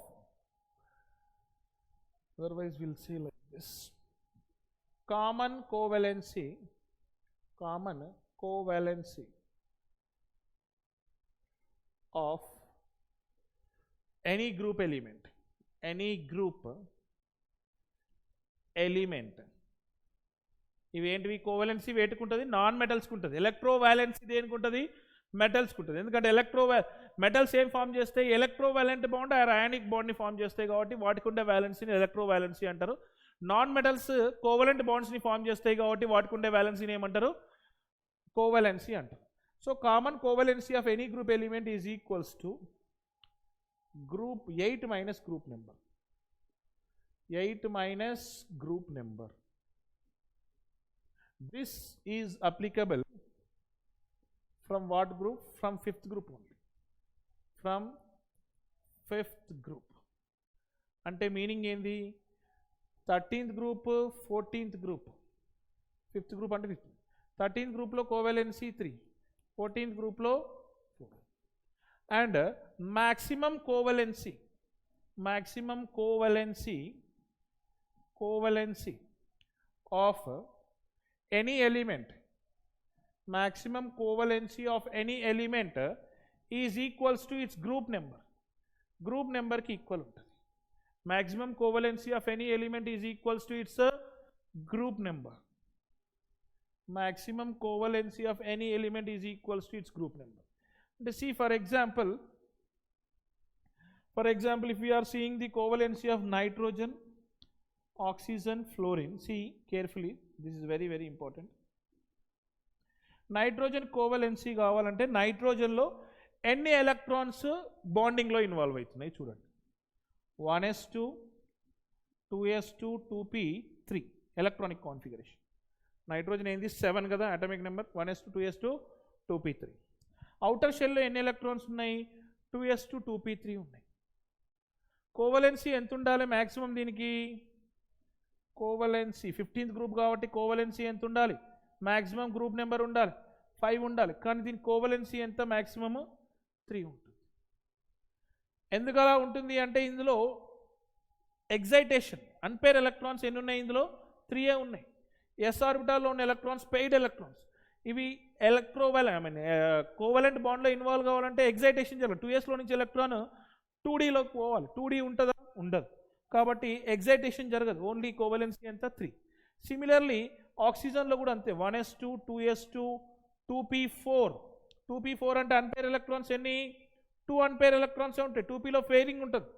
otherwise we'll say like this, common covalency of any group element ఇవేంటివి కోవలెన్సీ వేటికి ఉంటుంది, non మెటల్స్కి ఉంటుంది. Electro valency దేనికి ఉంటుంది, మెటల్స్కి ఉంటుంది. ఎందుకంటే metals ఏం form చేస్తాయి, electrovalent bond or ionic బాండ్ని ఫామ్ చేస్తాయి కాబట్టి వాటికి ఉండే వ్యాలెన్సీని ఎలక్ట్రో వ్యాలెన్సీ అంటారు. నాన్ మెటల్స్ కోవలెంట్ బాండ్స్ని ఫామ్ చేస్తాయి కాబట్టి వాటికి ఉండే వ్యాలెన్సీని ఏమంటారు, కోవలెన్సీ అంటారు. So common covalency of any group element is equals to group 8 minus group number. 8 minus group number. This is applicable from what group? From 5th group only. From 5th group. అంటే meaning ఏంది, 13th group, 14th group, 5th group అంటే 15. 13th group లో కోవలెన్సీ 3, 14th group లో 4. And maximum covalency of any element, maximum covalency of any element is equals to its group number ki equal untadi. Maximum covalency of any element is equals to its group number. Maximum covalency of any element is equals to its group number. See, for example, if we are seeing the covalency of nitrogen, oxygen, fluorine, see carefully, this is very very important. Nitrogen covalency కావాలంటే nitrogen లో ఎన్ని electrons bonding లో involve అవుతున్నాయి చూడండి. 1s2 2s2 2p3 electronic configuration. Nitrogen ఏంది 7 కదా atomic number, 1s2 2s2 2p3. Outer షెల్లో ఎన్ని electrons ఉన్నాయి, 2s2 2p3 ఉన్నాయి. కోవలెన్సీ ఎంత ఉండాలి మ్యాక్సిమం దీనికి, కోవలెన్సీ 15th గ్రూప్ కాబట్టి కోవలెన్సీ ఎంత ఉండాలి, మ్యాక్సిమం గ్రూప్ నెంబర్ ఉండాలి 5 ఉండాలి. కానీ దీని కోవలెన్సీ ఎంత, మ్యాక్సిమము 3 ఉంటుంది. ఎందుకు అలా ఉంటుంది అంటే ఇందులో ఎగ్జైటేషన్, అన్పేర్ ఎలక్ట్రాన్స్ ఎన్ని ఉన్నాయి, ఇందులో 3 ఉన్నాయి. ఎస్ ఆర్బిటాల్లో ఉన్న ఎలక్ట్రాన్స్ పెయిడ్ ఎలక్ట్రాన్స్. ఇవి కోవలెంట్ బాండ్లో ఇన్వాల్వ్ కావాలంటే ఎగ్జైటేషన్ జరగాలి. 2sలో నుంచి ఎలక్ట్రాన్ 2dలోకి పోవాలి. 2d ఉంటుందా, ఉండదు. కాబట్టి ఎగ్జైటేషన్ జరగదు, ఓన్లీ కోవలెన్సీ ఎంత 3. సిమిలర్లీ ఆక్సిజన్లో కూడా అంతే, 1s2 2s2 2p4. 2p4 అంటే అన్పేర్ ఎలక్ట్రాన్స్ ఎన్ని, 2 అన్పేర్ ఎలక్ట్రాన్స్ ఉంటాయి, 2pలో ఫెయిరింగ్ ఉంటుంది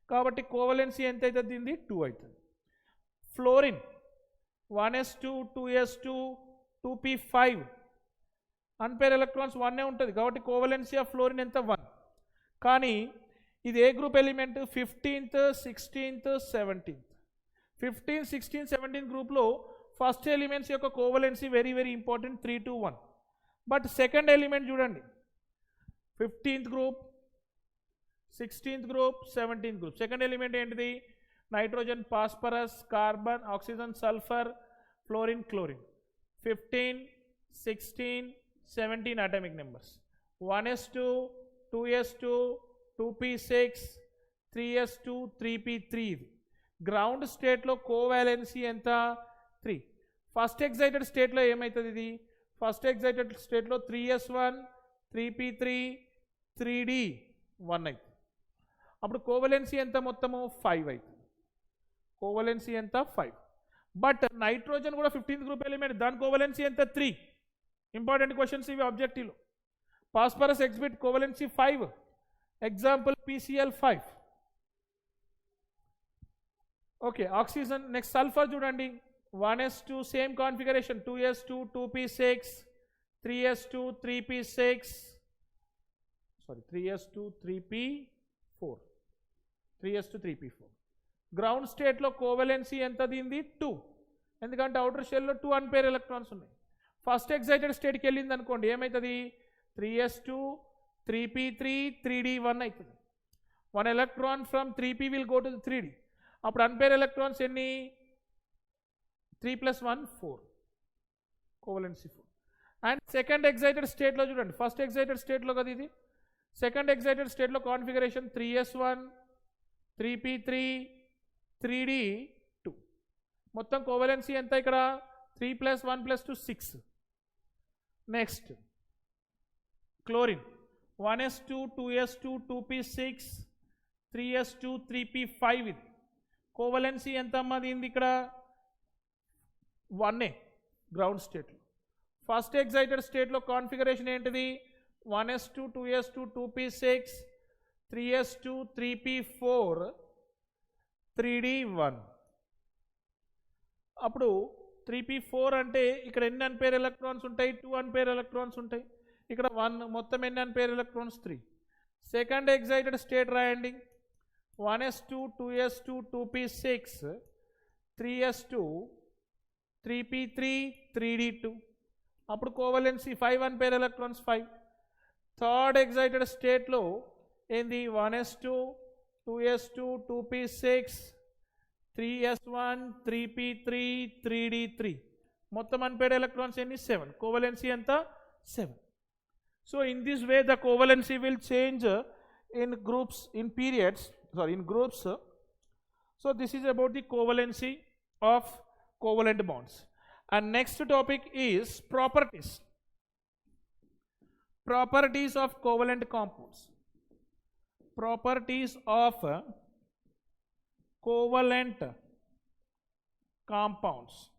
కాబట్టి కోవలెన్సీ ఎంత అవుతుంది, దీనిది 2 అవుతుంది. Fluorine 1s2 2s2 2p5 unpaired electrons 1 ఉంటుంది కాబట్టి కోవలెన్సీ ఆఫ్ ఫ్లోరిన్ ఎంత 1. కానీ ఇది ఏ group element, 15th 16th 17th. 15th 16th 17th గ్రూప్లో ఫస్ట్ ఎలిమెంట్స్ యొక్క covalency very very important, 3 to 1. But second element చూడండి, 15th group 16th group 17th group. Second element ఏంటిది, nitrogen phosphorus carbon oxygen sulphur fluorine chlorine. 15 16 17 atomic numbers, 1s2 2s2 2p6 3s2 3p3. ఇది ground స్టేట్లో కోవాలెన్సీ ఎంత, 3. First excited స్టేట్లో ఏమవుతుంది, ఇది first excited స్టేట్లో 3s1 3p3 3d1 అవుతుంది. అప్పుడు కోవలెన్సీ ఎంత మొత్తము 5 అవుతుంది. కోవలెన్సీ ఎంత 5. బట్ నైట్రోజన్ కూడా 15th గ్రూప్ ఎలిమెంట్, దాని కోవలెన్సీ ఎంత 3. ఇంపార్టెంట్ క్వశ్చన్స్ ఇవి ఆబ్జెక్టివ్లో. Phosphorus exhibit covalency 5, example PCl5. Okay, oxygen next sulphur చూడండి, 1s2 same configuration, 2s2 2p6 3s2 3p6 3s2 3p4 3s2 3p4. Ground స్టేట్లో కోవలెన్సీ ఎంత దీనిది 2, ఎందుకంటే అవుటర్ షెల్లో 2 అన్పేర్ ఎలక్ట్రాన్స్ ఉన్నాయి. ఫస్ట్ ఎగ్జైటెడ్ స్టేట్కి వెళ్ళింది అనుకోండి, ఏమవుతుంది 3s2 3p3 3d1 అవుతుంది. 1 electron from 3p will go to 3d. అప్పుడు అన్పేర్ ఎలక్ట్రాన్స్ ఎన్ని, 3 + 1 4, కోవలెన్సీ 4. అండ్ సెకండ్ ఎగ్జైటెడ్ స్టేట్లో చూడండి, ఫస్ట్ ఎగ్జైటెడ్ స్టేట్లో కదా ఇది, సెకండ్ ఎగ్జైటెడ్ స్టేట్లో కాన్ఫిగరేషన్ 3s1 3p3 3d2. మొత్తం కోవలెన్సీ ఎంత ఇక్కడ, 3 + 1 + 2 6. Next chlorine 1s2 2s2 2p6 3s2 3p5 ఇది కోవలెన్సీ ఎంత అమ్మా దీనిది ఇక్కడ 1a గ్రౌండ్ స్టేట్లో ఫస్ట్ ఎగ్జైటెడ్ స్టేట్లో కాన్ఫిగరేషన్ ఏంటిది 1s2 2s2 2p6 3s2 3p4 3d1 అప్పుడు 3p4 అంటే ఇక్కడ ఎన్ని అన్పేర్ ఎలక్ట్రాన్స్ ఉంటాయి 2 అన్పేర్ ఎలక్ట్రాన్స్ ఉంటాయి ఇక్కడ 1 మొత్తం ఎన్ని unpaired electrons 3 second excited state రాయండి 1s2 2s2 2p6 3s2 3p3 3d2 అప్పుడు కోవలెన్సీ 5 అన్పేర్ ఎలక్ట్రాన్స్ 5 థర్డ్ ఎగ్జైటెడ్ స్టేట్లో ఏంది 1s2 2s2 2p6 3s1 3p3 3d3 మొత్తం అన్పేర్డ్ ఎలక్ట్రాన్స్ ఎన్ని 7 కోవలెన్సీ ఎంత 7 so in this way the covalency will change in groups in periods sorry in groups so this is about the covalency of covalent bonds and next topic is properties of covalent compounds properties of covalent compounds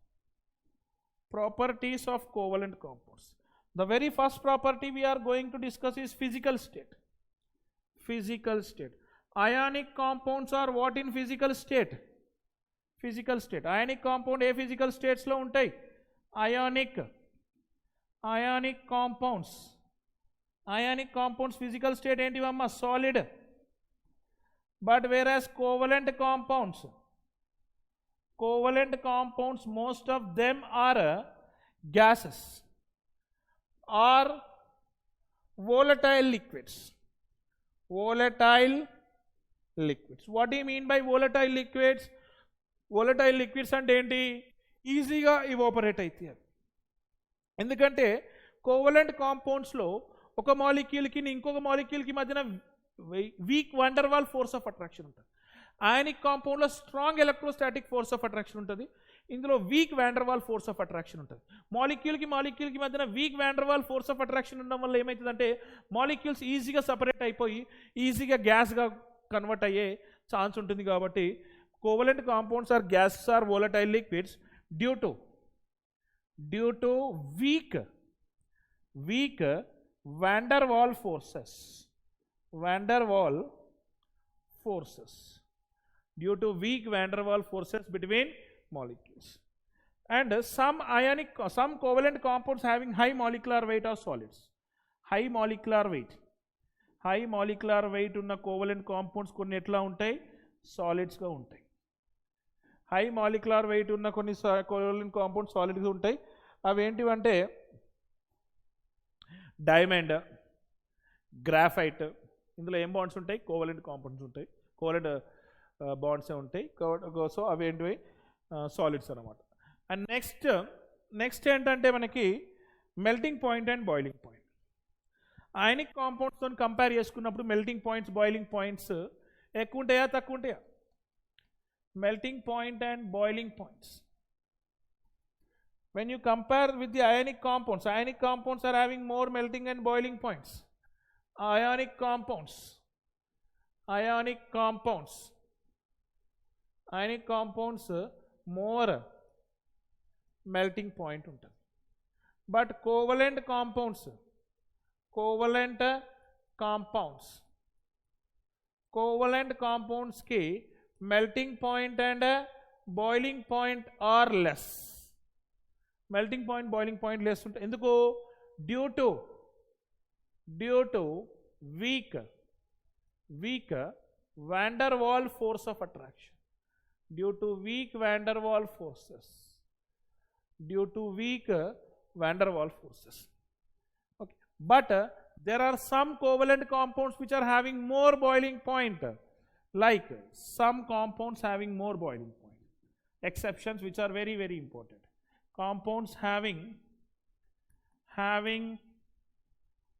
properties of covalent compounds the very first property we are going to discuss is physical state ionic compounds are what in physical state ionic compound A physical states లో ఉంటాయి ionic compounds physical state ఏంటివమ్మా solid but whereas covalent compounds most of them are gases or volatile liquids what do you mean by volatile liquids అంటే ఏంటి ఈజీగా evaporate అవుతాయి ఎందుకంటే covalent కాంపౌండ్స్లో ఒక మాలిక్యూల్కి ఇంకొక మాలిక్యూల్కి మధ్యన weak van der Waal force of attraction ఉంటుంది అయానిక్ కాంపౌండ్లో strong electrostatic force of attraction ఉంటుంది ఇందులో weak van der Waal force of attraction ఉంటుంది మాలిక్యూల్కి మధ్యన weak van der Waal force of attraction ఉండడం వల్ల ఏమవుతుందంటే మాలిక్యూల్స్ ఈజీగా సపరేట్ అయిపోయి ఈజీగా గ్యాస్గా కన్వర్ట్ అయ్యే ఛాన్స్ ఉంటుంది కాబట్టి covalent compounds are gases or volatile liquids due to weak van der Waal forces due to weak van der Waal forces between molecules and some covalent compounds having high molecular weight are solids high molecular weight ఉన్న covalent compounds కొన్ని ఎట్లా ఉంటాయి solids గా ఉంటాయి high molecular weight ఉన్న కొన్ని covalent compounds solids గా ఉంటాయి అవి ఏంటివంటే డైమండ్ గ్రాఫైట్ ఇందులో ఏం బాండ్స్ ఉంటాయి కోవలెంట్ కాంపౌండ్స్ ఉంటాయి కోవలెంట్ బాండ్సే ఉంటాయి సో అవి ఏంటివి సాలిడ్స్ అన్నమాట అండ్ నెక్స్ట్ ఏంటంటే మనకి melting point and boiling point ionic కాంపౌండ్స్తో కంపేర్ చేసుకున్నప్పుడు మెల్టింగ్ పాయింట్స్ బాయిలింగ్ పాయింట్స్ ఎక్కువ ఉంటాయా తక్కువ ఉంటాయా melting point and boiling points when you compare with the ionic compounds are having more melting and boiling points ionic compounds more melting point ఉంటుంది but covalent compounds కి melting point and boiling point are less melting point boiling point less ఉంటాయి ఎందుకు due to weak van der Waal force of attraction due to weak van der Waal forces okay but there are some covalent compounds which are having more boiling point like some compounds having more boiling point exceptions which are very very important compounds having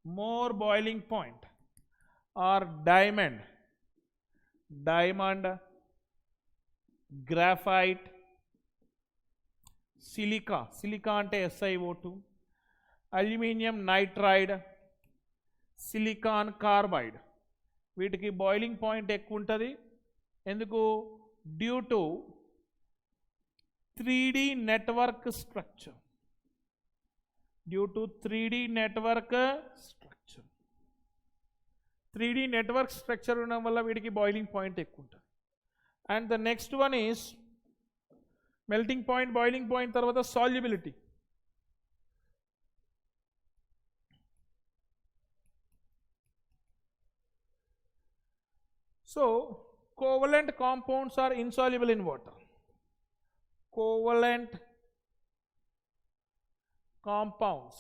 more boiling point are diamond graphite silica ante SiO2 aluminum nitride silicon carbide వీటికి boiling point ఎక్కువ ఉంటుంది. ఎందుకు? Due to 3D network structure. Due to 3D network structure. 3D network structure ఉండడం వల్ల వీటికి boiling point ఎక్కువ ఉంటుంది. And the next one is melting point, boiling point తర్వాత solubility. So covalent compounds are insoluble in water. Covalent compounds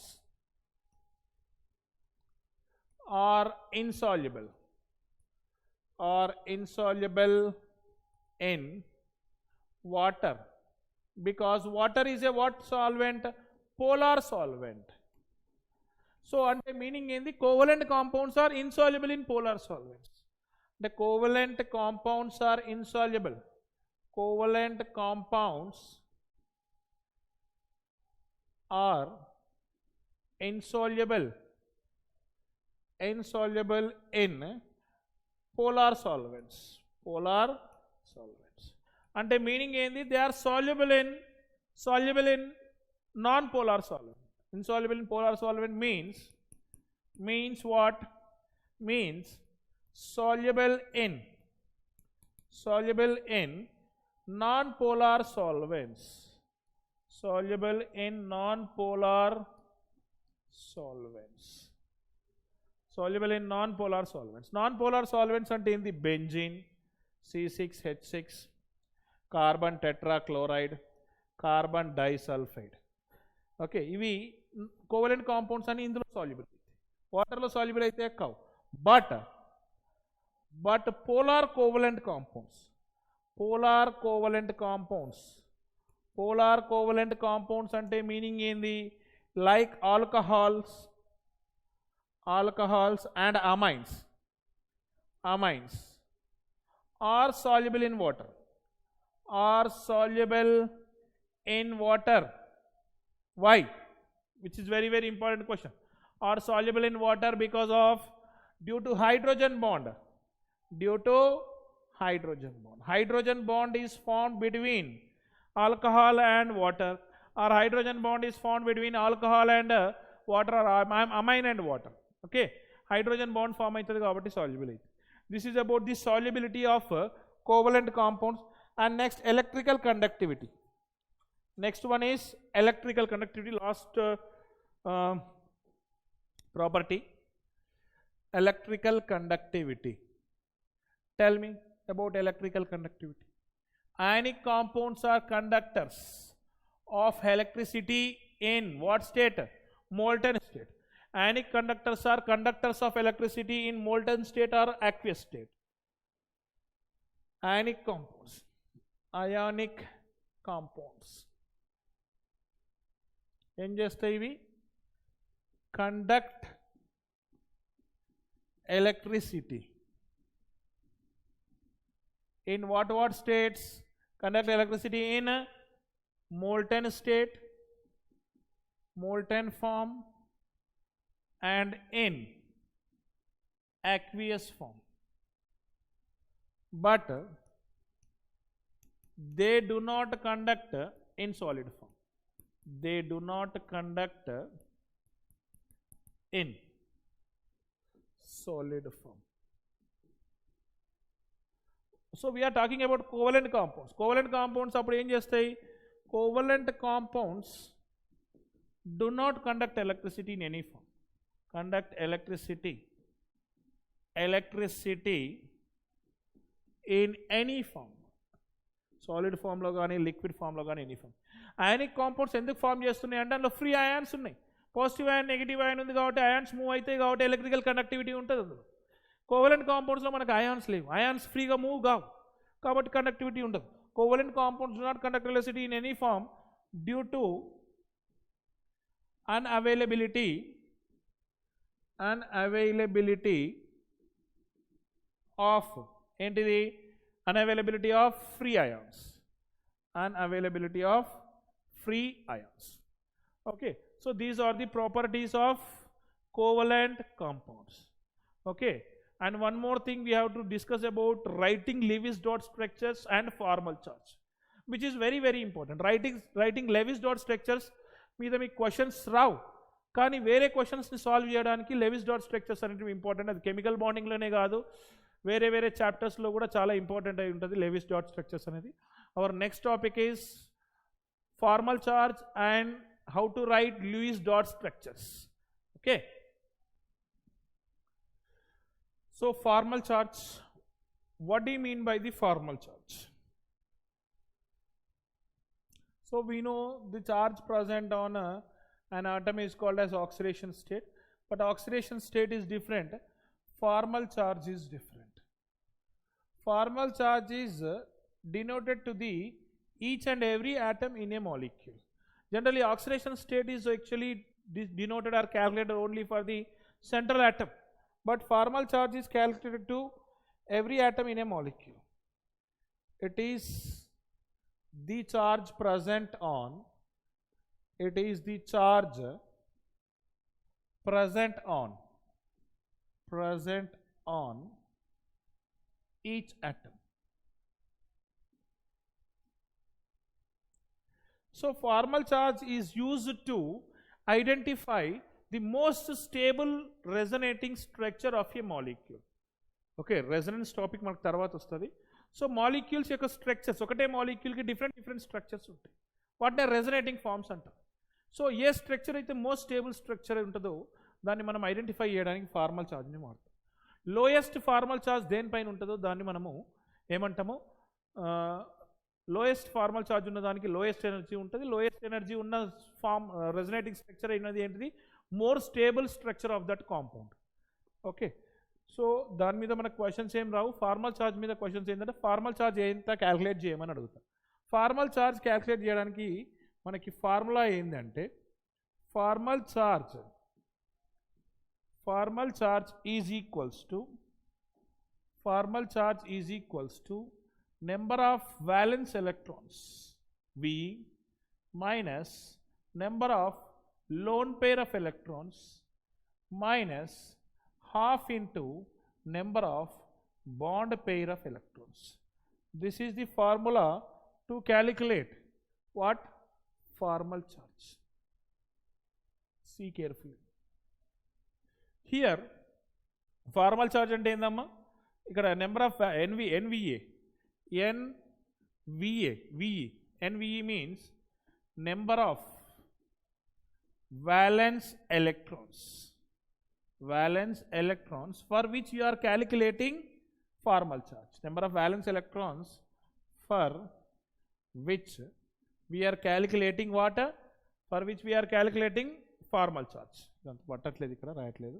are insoluble in water because water is a what solvent? Polar solvent. So ante meaning endi? Covalent compounds are insoluble in polar solvents. The covalent compounds are insoluble. Covalent compounds are insoluble in polar solvents. Polar solvents. Ante meaning endi? They are soluble in non-polar solvent. Insoluble in polar solvent means what? Means soluble in non-polar solvents. Soluble in non-polar solvents. Soluble in non-polar solvents. Non-polar solvents ante endi? Benzene, C6H6, carbon tetrachloride, carbon disulfide. Okay, ivi covalent compounds ani indulo soluble. Water lo soluble aithe ekkavu. But polar covalent compounds ante meaning endi? Like alcohols and amines are soluble in water. Why? Which is very, very important question. Are soluble in water because of due to hydrogen bond. Hydrogen bond is formed between alcohol and water, or hydrogen bond is formed between alcohol and water, or amine and water. Okay, hydrogen bond form aitadi kabatti soluble aitadi. This is about the solubility of covalent compounds. And next, electrical conductivity. Next one is electrical conductivity, last property. Electrical conductivity. Tell me about electrical conductivity. Ionic compounds are conductors of electricity in what state? Molten state. Ionic conductors are conductors of electricity in molten state or aqueous state. Ionic compounds ఏం చేస్తాయి? ఇవి conduct electricity in what states? Conduct electricity in molten state, molten form, and in aqueous form, but they do not conduct in solid form. They do not conduct in solid form. So we are talking about covalent compounds. Covalent compounds appudu em chestayi? Covalent compounds do not conduct electricity in any form. Conduct electricity in any form. Solid form lo gaani, liquid form lo gaani, any form. Ionic compounds enduku form chestunayi ante అందులో free ions ఉన్నాయి. Positive ion, negative ion ఉంది కాబట్టి ions move అవుతాయి కాబట్టి electrical conductivity ఉంటుంది అందులో. Covalent కాంపౌండ్స్లో మనకు ions లేవు, అయాన్స్ ఫ్రీగా మూవ్ కావు కాబట్టి కండక్టివిటీ ఉండదు. Covalent compounds do not conduct electricity in any form due to unavailability of ఏంటిది? unavailability of free ions. Unavailability of free ions. Okay, so these are the properties of covalent compounds. Okay, And one more thing we have to discuss about writing Lewis dot structures and formal charge, which is very very important. Writing Lewis dot structures మీద మీకు questions రావు, కానీ వేరే క్వశ్చన్స్ని solve చేయడానికి Lewis dot structures అనేవి important. అది chemical బాండింగ్లోనే కాదు, వేరే వేరే చాప్టర్స్లో కూడా చాలా ఇంపార్టెంట్ అయి ఉంటుంది లెవిస్ డాట్ స్ట్రక్చర్స్ అనేది. Our next topic is formal charge and how to write Lewis dot structures. Okay, so formal charge, what do you mean by the formal charge? So we know the charge present on an atom is called as oxidation state, but oxidation state is different, formal charge is different. Formal charge is denoted to the each and every atom in a molecule. Generally oxidation state is actually denoted or calculated only for the central atom, but formal charge is calculated to every atom in a molecule. It is the charge present on, it is the charge present on each atom. So formal charge is used to identify the most stable resonating structure of a molecule. Okay, resonance topic మనకు తర్వాత వస్తుంది. So molecules యొక్క structures, ఒకటే మాలిక్యూల్కి different structures ఉంటాయి, వాటిని resonating forms అంటారు. So ఏ structure అయితే most stable structure ఉంటుందో దాన్ని మనం ఐడెంటిఫై చేయడానికి ఫార్మల్ ఛార్జ్ని వాడతాం. లోయెస్ట్ ఫార్మల్ ఛార్జ్ దేనిపైన ఉంటుందో దాన్ని మనము ఏమంటాము, లోయెస్ట్ ఫార్మల్ ఛార్జ్ ఉన్న దానికి లోయెస్ట్ ఎనర్జీ ఉంటుంది. లోయెస్ట్ ఎనర్జీ ఉన్న రెజనేటింగ్ స్ట్రక్చర్ అయినది ఏంటిది, more stable structure of that compound. Okay, so దాని మీద మనకు క్వశ్చన్స్ ఏం రావు. ఫార్మల్ ఛార్జ్ మీద క్వశ్చన్స్ ఏంటంటే ఫార్మల్ ఛార్జ్ ఎంత క్యాల్కులేట్ చేయమని అడుగుతాం. ఫార్మల్ ఛార్జ్ క్యాల్కులేట్ చేయడానికి మనకి ఫార్ములా ఏంటంటే formal charge is equals to number of valence electrons V minus number of lone pair of electrons minus half into number of bond pair of electrons. This is the formula to calculate what? Formal charge. See carefully. Here formal charge ante endamma, ikkada number of NVE means number of valence electrons for which you are calculating formal charge. Number of valence electrons for which we are calculating what? For which we are calculating formal charge. పట్టట్లేదు ఇక్కడ, రాయట్లేదు.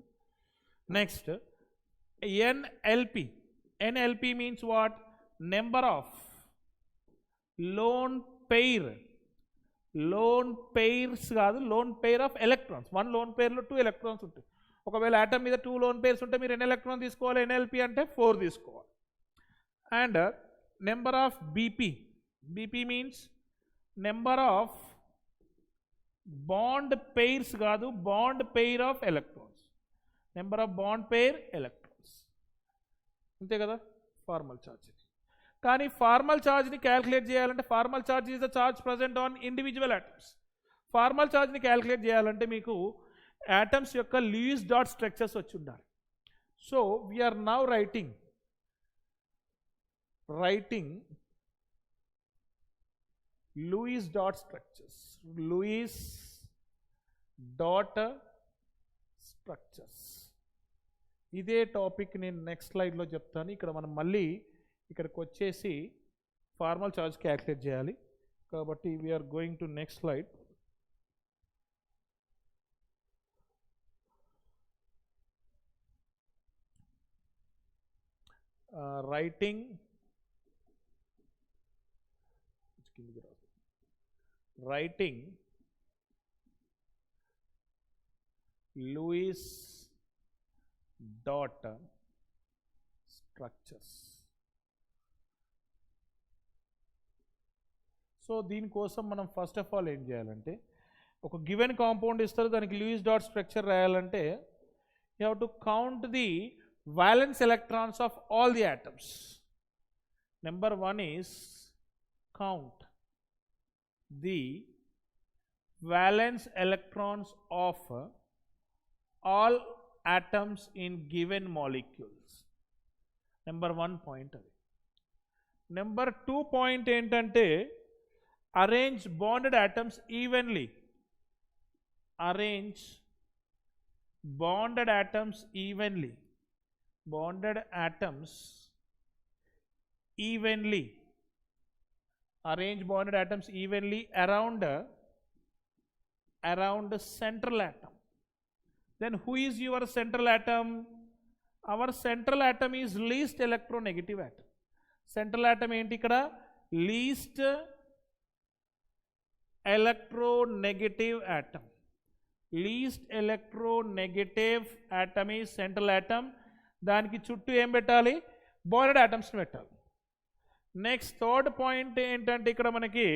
Next, NLP means what? Number of lone pairs కాదు, lone pair of electrons. One lone pair లో 2 electrons ఉంటాయి. ఒకవేళ atom మీద 2 loan pairs ఉంటే మీరు ఎన్ని ఎలక్ట్రాన్ తీసుకోవాలి, NLP అంటే 4 తీసుకోవాలి. And number of BP means number of bond pairs కాదు, bond pair of electrons. Number of bond pair electrons, అంతే కదా ఫార్మల్ ఛార్జ్. కానీ ఫార్మల్ ఛార్జ్ని క్యాల్కులేట్ చేయాలంటే formal charge is the charge present on individual atoms. Formal ఛార్జ్ని calculate చేయాలంటే మీకు atoms యొక్క Lewis dot structures వచ్చి ఉండాలి. So we are now writing Lewis dot structures. ఇదే టాపిక్ నేను నెక్స్ట్ స్లైడ్లో చెప్తాను. ఇక్కడ మనం మళ్ళీ ఇక్కడికి వచ్చేసి ఫార్మల్ ఛార్జ్ క్యాల్కులేట్ చేయాలి కాబట్టి we are going to next slide. writing Lewis dot structures. So దీనికోసం మనం ఫస్ట్ ఆఫ్ ఆల్ ఏం చేయాలంటే, ఒక గివెన్ కాంపౌండ్ ఇస్తారు, దానికి లూయిస్ డాట్ స్ట్రక్చర్ రాయాలంటే you have to count the valence electrons of all the atoms. Number 1 is count the valence electrons of all atoms in given molecules. Number 1 point. Number 2 point ఏంటంటే arrange bonded atoms evenly. Arrange bonded atoms evenly. Bonded atoms evenly. Arrange bonded atoms evenly around the central atom. Then who is your central atom? Our central atom is least electronegative atom. Central atom ఏంటి ఇక్కడ? Least electronegative atom. Least electronegative atom is central atom. దానికి చుట్టూ ఏం పెట్టాలి? Bonded ఆటమ్స్ని పెట్టాలి. Next third point ఏంటంటే ఇక్కడ మనకి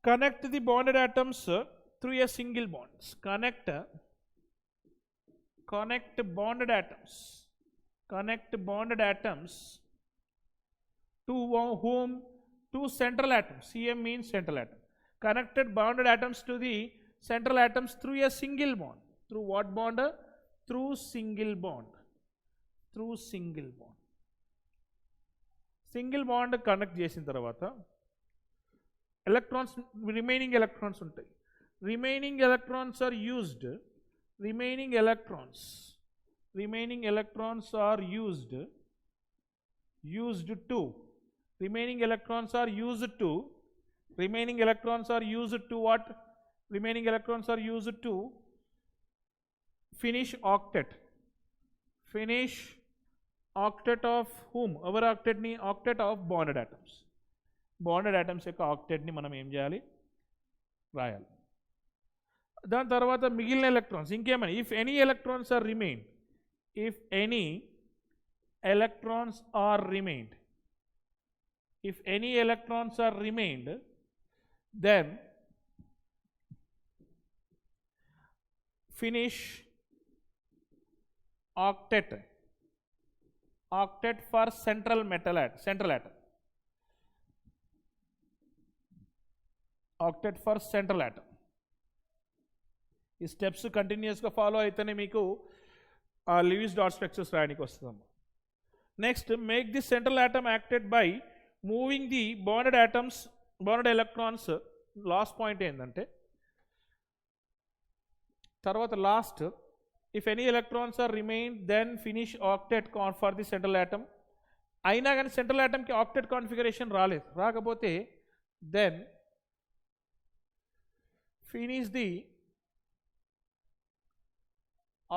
connect the bonded atoms through a single bonds. Connect bonded atoms. Connect bonded atoms to whom? To central atoms. CM means central atom. Connected bonded atoms to the central atoms through a single bond. Through what bond? Through single bond. Through single bond. Single bond connect చేసిన తర్వాత electrons, remaining electrons ఉంటాయి. Remaining electrons are used. Remaining electrons are used to. Remaining electrons are used to what? Remaining electrons are used to finish octet. Finish octet of whom? Our octet ni octet of bonded atoms. Bonded atoms యొక్క octet ni మనం ఏం చేయాలి? రాయాలి. దాని తర్వాత మిగిలిన electrons ఇంకేమని? If any electrons are remained, if any electrons are remained, if any electrons are remained, then finish octet for central atom. Octet for central atom. ఈ స్టెప్స్ కంటిన్యూస్గా ఫాలో అయితేనే మీకు లివిస్ డాట్ స్ట్రక్చర్స్ రాయడానికి వస్తుందమ్మా. Next make the central atom acted by moving the bonded atoms, bonded electrons. Last point ఏంటంటే తర్వాత last, if any electrons are remain then finish octet for the central atom. అయినా కానీ central ఆటమ్కి octet configuration రాకపోతే then finish the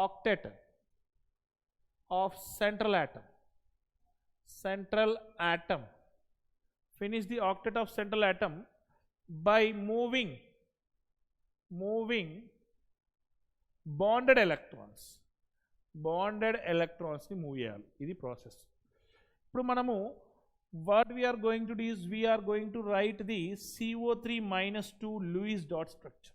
octet of central atom. Finish the octet of central atom by moving bonded electrons ని move చేయాలి. ఇది process. ఇప్పుడు మనము what we are going to do is we are going to write the CO3-2 Lewis dot structure.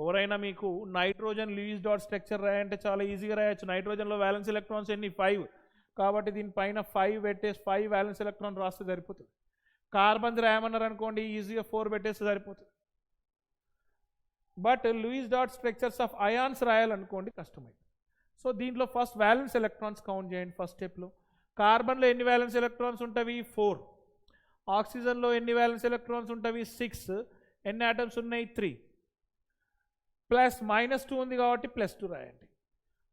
ఎవరైనా మీకు nitrogen Louis dot structure రాయంటే చాలా ఈజీగా రాయొచ్చు. నైట్రోజన్లో వ్యాలెన్స్ ఎలక్ట్రాన్స్ ఎన్ని? 5. కాబట్టి దీనిపైన 5 పెట్టేసి 5 వ్యాలెన్స్ ఎలక్ట్రాన్ రాస్తే సరిపోతుంది. కార్బన్ రాయమన్నారు అనుకోండి, ఈజీగా 4 పెట్టేస్తే సరిపోతుంది. But Lewis dot structures of ions రాయాలనుకోండి కష్టమైంది. సో దీంట్లో ఫస్ట్ వ్యాలెన్స్ ఎలక్ట్రాన్స్ కౌంట్ చేయండి. ఫస్ట్ స్టెప్లో కార్బన్లో ఎన్ని వ్యాలెన్స్ ఎలక్ట్రాన్స్ ఉంటాయి? 4. ఆక్సిజన్లో ఎన్ని వ్యాలెన్స్ ఎలక్ట్రాన్స్ ఉంటాయి? 6. ఎన్ని ఆటమ్స్ ఉన్నాయి? 3. ప్లస్ -2 ఉంది కాబట్టి +2 రాయండి.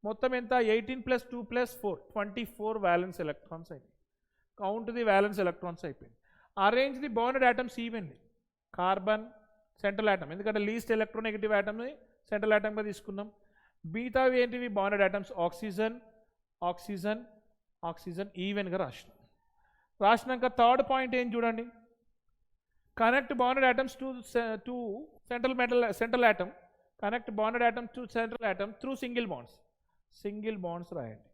మొత్తం ఎంత? 18 + 2 + 4 24 వ్యాలెన్స్ ఎలక్ట్రాన్స్ అయినాయి. కౌంట్ ది వ్యాలెన్స్ ఎలక్ట్రాన్స్ అయిపోయింది. Arrange the bonded atoms evenly. Carbon central atom, ఎందుకంటే లీస్ట్ ఎలక్ట్రోనెగటివ్ ఆటమ్ని సెంట్రల్ ఆటమ్గా తీసుకున్నాం. మిగతావి ఏంటివి? బాండెడ్ ఆటమ్స్ ఆక్సిజన్ ఈవెన్గా రాసినాక థర్డ్ పాయింట్ ఏం చూడండి. Connect bonded atoms to central atom. Connect bonded atom to central atom through single bonds. Single bonds రాయండి.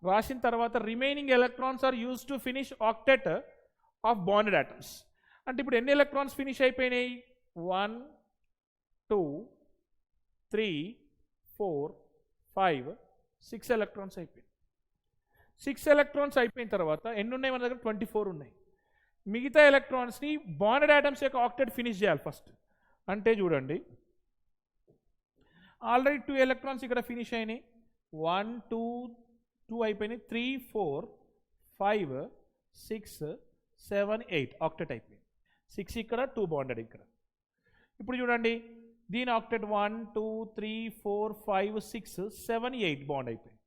రాసిన తర్వాత remaining electrons are use to finish octet of bonded atoms. అంటే ఇప్పుడు ఎన్ని electrons finish అయిపోయినాయి? 1 2 3 4 5 6 electrons అయిపోయింది. 6 ఎలక్ట్రాన్స్ అయిపోయిన తర్వాత ఎన్ని ఉన్నాయి మన దగ్గర? 24 ఉన్నాయి. మిగతా ఎలక్ట్రాన్స్ని బాండెడ్ ఆటమ్స్ యొక్క ఆక్టెట్ ఫినిష్ చేయాలి ఫస్ట్. అంటే చూడండి, ఆల్రెడీ 2 ఎలక్ట్రాన్స్ ఇక్కడ ఫినిష్ అయినాయి. 1 2 2 అయిపోయినాయి. 3 4 5 6 7 8 ఆక్టెట్ అయిపోయింది. 6 ఇక్కడ, 2 బాండెడ్ ఇక్కడ. ఇప్పుడు చూడండి, దీని ఆక్టెట్ 1 2 3 4 5 6 7 8 బాండ్ అయిపోయింది.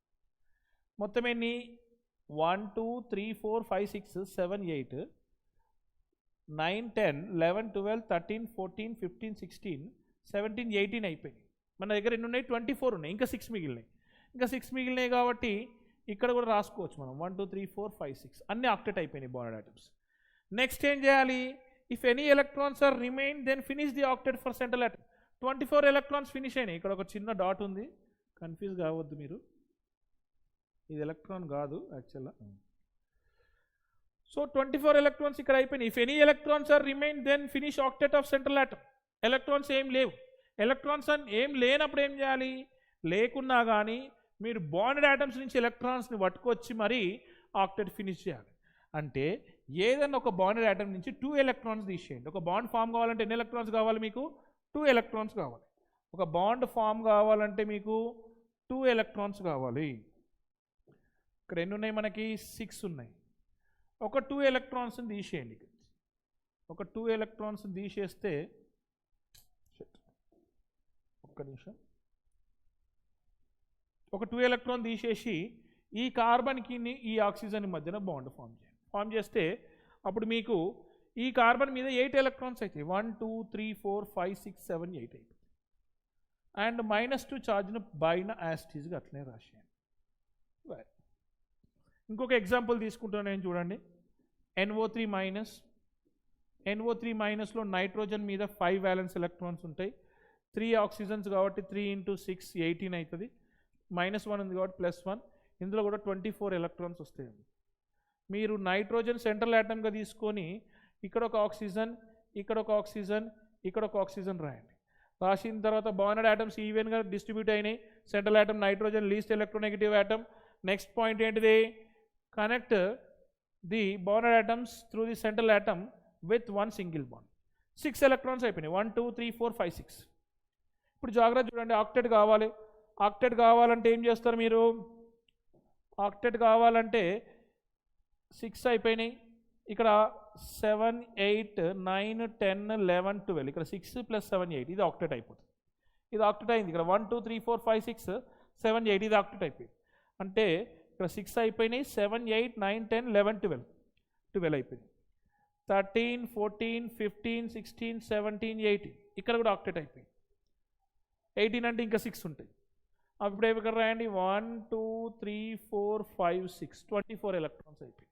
మొత్తం ఎన్ని? 1 2 3 4 5 6 7 8 9 10 11 12 13 14 15 16 17 18 అయిపోయింది. మన దగ్గర ఎన్ని ఉన్నాయి? 24 ఉన్నాయి. ఇంకా 6 మిగిలినాయి. ఇంకా 6 మిగిలినాయి కాబట్టి ఇక్కడ కూడా రాసుకోవచ్చు మనం. 1 2 3 4 5 6 అన్ని ఆక్టెట్ అయిపోయినాయి బాండెడ్ ఆటమ్స్. నెక్స్ట్ ఏం చేయాలి? If any electrons are remain then finish the octet for central atom. 24 electrons finish అయినాయి. ఇక్కడ ఒక చిన్న డాట్ ఉంది, కన్ఫ్యూజ్ కావద్దు మీరు, ఇది ఎలక్ట్రాన్ కాదు యాక్చువల్గా. సో 24 ఎలక్ట్రాన్స్ ఇక్కడ అయిపోయినాయి. If any electrons are remain then finish octet of central atom. Electrons ఏం లేవు. ఎలక్ట్రాన్స్ ఏం లేనప్పుడు ఏం చేయాలి? లేకున్నా కానీ మీరు బాండెడ్ ఆటమ్స్ నుంచి ఎలక్ట్రాన్స్ని పట్టుకొచ్చి మరీ ఆక్టెట్ ఫినిష్ చేయాలి. అంటే ఏదైనా ఒక బాండెడ్ ఆటమ్ నుంచి 2 ఎలక్ట్రాన్స్ తీసేయండి. ఒక బాండ్ ఫామ్ కావాలంటే ఎన్ని ఎలక్ట్రాన్స్ కావాలి మీకు? 2 ఎలక్ట్రాన్స్ కావాలి. ఒక బాండ్ ఫామ్ కావాలంటే మీకు 2 ఎలక్ట్రాన్స్ కావాలి. ఇక్కడ ఎన్ని ఉన్నాయి మనకి? 6 ఉన్నాయి. ఒక 2 ఎలక్ట్రాన్స్ని తీసేయండి. ఒక 2 ఎలక్ట్రాన్స్ని తీసేస్తే, ఒక్క నిమిషం, ఒక 2 ఎలక్ట్రాన్ తీసేసి ఈ కార్బన్కి ఈ ఆక్సిజన్ మధ్యన బాండ్ ఫామ్ చేయండి. ఫామ్ చేస్తే అప్పుడు మీకు ఈ కార్బన్ మీద 8 ఎలక్ట్రాన్స్ అవుతాయి. 1 2 3 4 5 6 7 8 అయిపోతాయి. అండ్ -2 ఛార్జ్ను బైన యాస్టీజ్గా అట్లనే రాసేయండి. ఇంకొక ఎగ్జాంపుల్ తీసుకుంటాను నేను, చూడండి. NO3 minus. NO3 మైనస్లో నైట్రోజన్ మీద 5 వ్యాలెన్స్ ఎలక్ట్రాన్స్ ఉంటాయి. 3 ఆక్సిజన్స్ కాబట్టి 3 × 6 18 అవుతుంది. -1 ఉంది కాబట్టి +1. ఇందులో కూడా 24 ఎలక్ట్రాన్స్ వస్తాయండి. మీరు నైట్రోజన్ సెంట్రల్ ఆటమ్గా తీసుకొని ఇక్కడ ఒక ఆక్సిజన్, ఇక్కడ ఒక ఆక్సిజన్, ఇక్కడ ఒక ఆక్సిజన్ రాయండి. రాసిన తర్వాత బాండెడ్ ఆటమ్స్ ఈవెన్గా డిస్ట్రిబ్యూట్ అయినాయి. Central atom nitrogen least electronegative atom. Next point ఏంటిది? Connect the bonded atoms through the central atom with 1 single bond. 6 electrons అయిపోయినాయి. 1 2 3 4 5 6. ఇప్పుడు జాగ్రత్త చూడండి, ఆక్టెట్ కావాలి. ఆక్టెట్ కావాలంటే ఏం చేస్తారు మీరు? ఆక్టెట్ కావాలంటే 6 అయిపోయినాయి. ఇక్కడ 7 8 9 10 11 12. ఇక్కడ 6 + 7 8. ఇది ఆక్టెట్ అయిపోతుంది. ఇది ఆక్టెట్ అయింది. ఇక్కడ 1 2 3 4 5 6 7 8. ఇది ఆక్టెట్ అయిపోయింది. అంటే ఇక్కడ 6 అయిపోయినాయి. 7 8 9 10 11 12. 12 అయిపోయింది. 13 14 15 16 17 18. ఇక్కడ కూడా ఆక్టెట్ అయిపోయింది. 18 అంటే ఇంకా 6 ఉంటాయి. అప్పుడు ఇక్కడ రాయండి 1 2 3 4 5 6 24 ఎలక్ట్రాన్స్ అయిపోయి.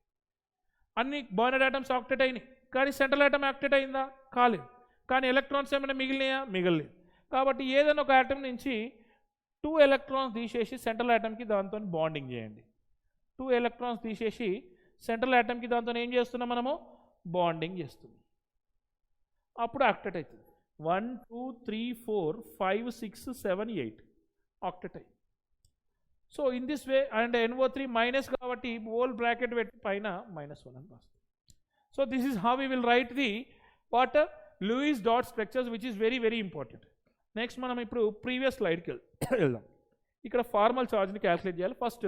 అన్ని బాండెడ్ ఆటమ్స్ ఆక్టెట్ అయినాయి. కానీ సెంట్రల్ ఆటమ్ ఆక్టెట్ అయిందా? కాలేదు. కానీ ఎలక్ట్రాన్స్ ఏమైనా మిగిలినాయా? మిగలలేదు. కాబట్టి ఏదైనా ఒక ఆటమ్ నుంచి 2 ఎలక్ట్రాన్స్ తీసేసి సెంట్రల్ ఆటమ్కి దాంతో బాండింగ్ చేయండి. 2 ఎలక్ట్రాన్స్ తీసేసి సెంట్రల్ ఆటమ్కి దాంతో ఏం చేస్తున్నాం మనము? బాండింగ్ చేస్తున్నాం. అప్పుడు ఆక్టెట్ అవుతుంది. 1 2 3 4 5 6 7 8 ఆక్టెట్ అయ్యి. So in this way, and NO3 minus కాబట్టి హోల్ బ్రాకెట్ పెట్టి పైన -1 అని రాస్తాం. So this is how we will write the what Lewis dot structures, which is very very important. Next మనం ఇప్పుడు ప్రీవియస్ స్లైడ్కి వెళ్దాం. ఇక్కడ ఫార్మల్ ఛార్జ్ని క్యాలిక్యులేట్ చేయాలి. First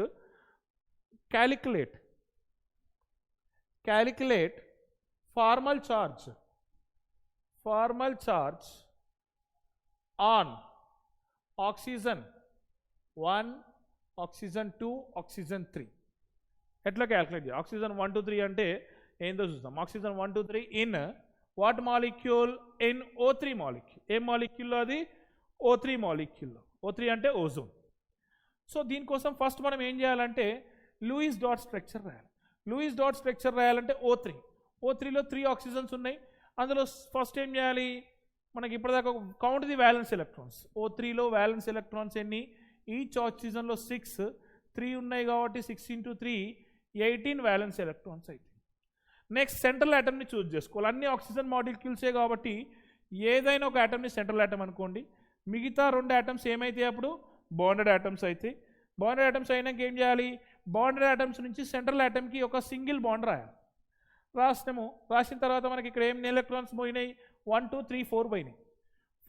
calculate formal charge on oxygen 1, oxygen 2, oxygen 3. ఎట్లా క్యాలిక్యులేట్ చేయాలి? ఆక్సిజన్ 1 2 3 అంటే ఏందో చూద్దాం. Oxygen 1 2 3 in what molecule? In O3 molecule. ఏ మాలిక్యూల్లో అది? O3 మాలిక్యూల్లో. O3 అంటే ఓజోన్. సో దీనికోసం ఫస్ట్ మనం ఏం చేయాలంటే లూయిస్ డాట్ స్ట్రక్చర్ రాయాలి. లూయిస్ డాట్ స్ట్రక్చర్ రాయాలంటే O3లో 3 ఆక్సిజన్స్ ఉన్నాయి. అందులో ఫస్ట్ ఏం చేయాలి? మనకి ఇప్పటిదాకా కౌంట్ ది వ్యాలెన్స్ ఎలక్ట్రాన్స్. O3లో వ్యాలెన్స్ ఎలక్ట్రాన్స్ ఎన్ని? ఈచ్ ఆక్సిజన్లో 6, 3 ఉన్నాయి కాబట్టి 6 × 3 18 వ్యాలెన్స్ ఎలక్ట్రాన్స్ అయితే. నెక్స్ట్ సెంట్రల్ ఆటమ్ని చూస్ చేసుకోవాలి. అన్ని ఆక్సిజన్ మాలిక్యూల్సే కాబట్టి ఏదైనా ఒక ఆటమ్ని సెంట్రల్ ఆటమ్ అనుకోండి. మిగతా 2 ఆటమ్స్ ఏమైతే అప్పుడు బాండెడ్ ఆటమ్స్ అయితే. బాండెడ్ ఆటమ్స్ అయినాక ఏం చేయాలి? బాండెడ్ ఆటమ్స్ నుంచి సెంట్రల్ ఆటమ్కి ఒక సింగిల్ బాండ్ రాయాలి. రాసినాము. రాసిన తర్వాత మనకి ఇక్కడ ఏం ఎలక్ట్రాన్స్ పోయినాయి? 1 2 3 4 పోయినాయి.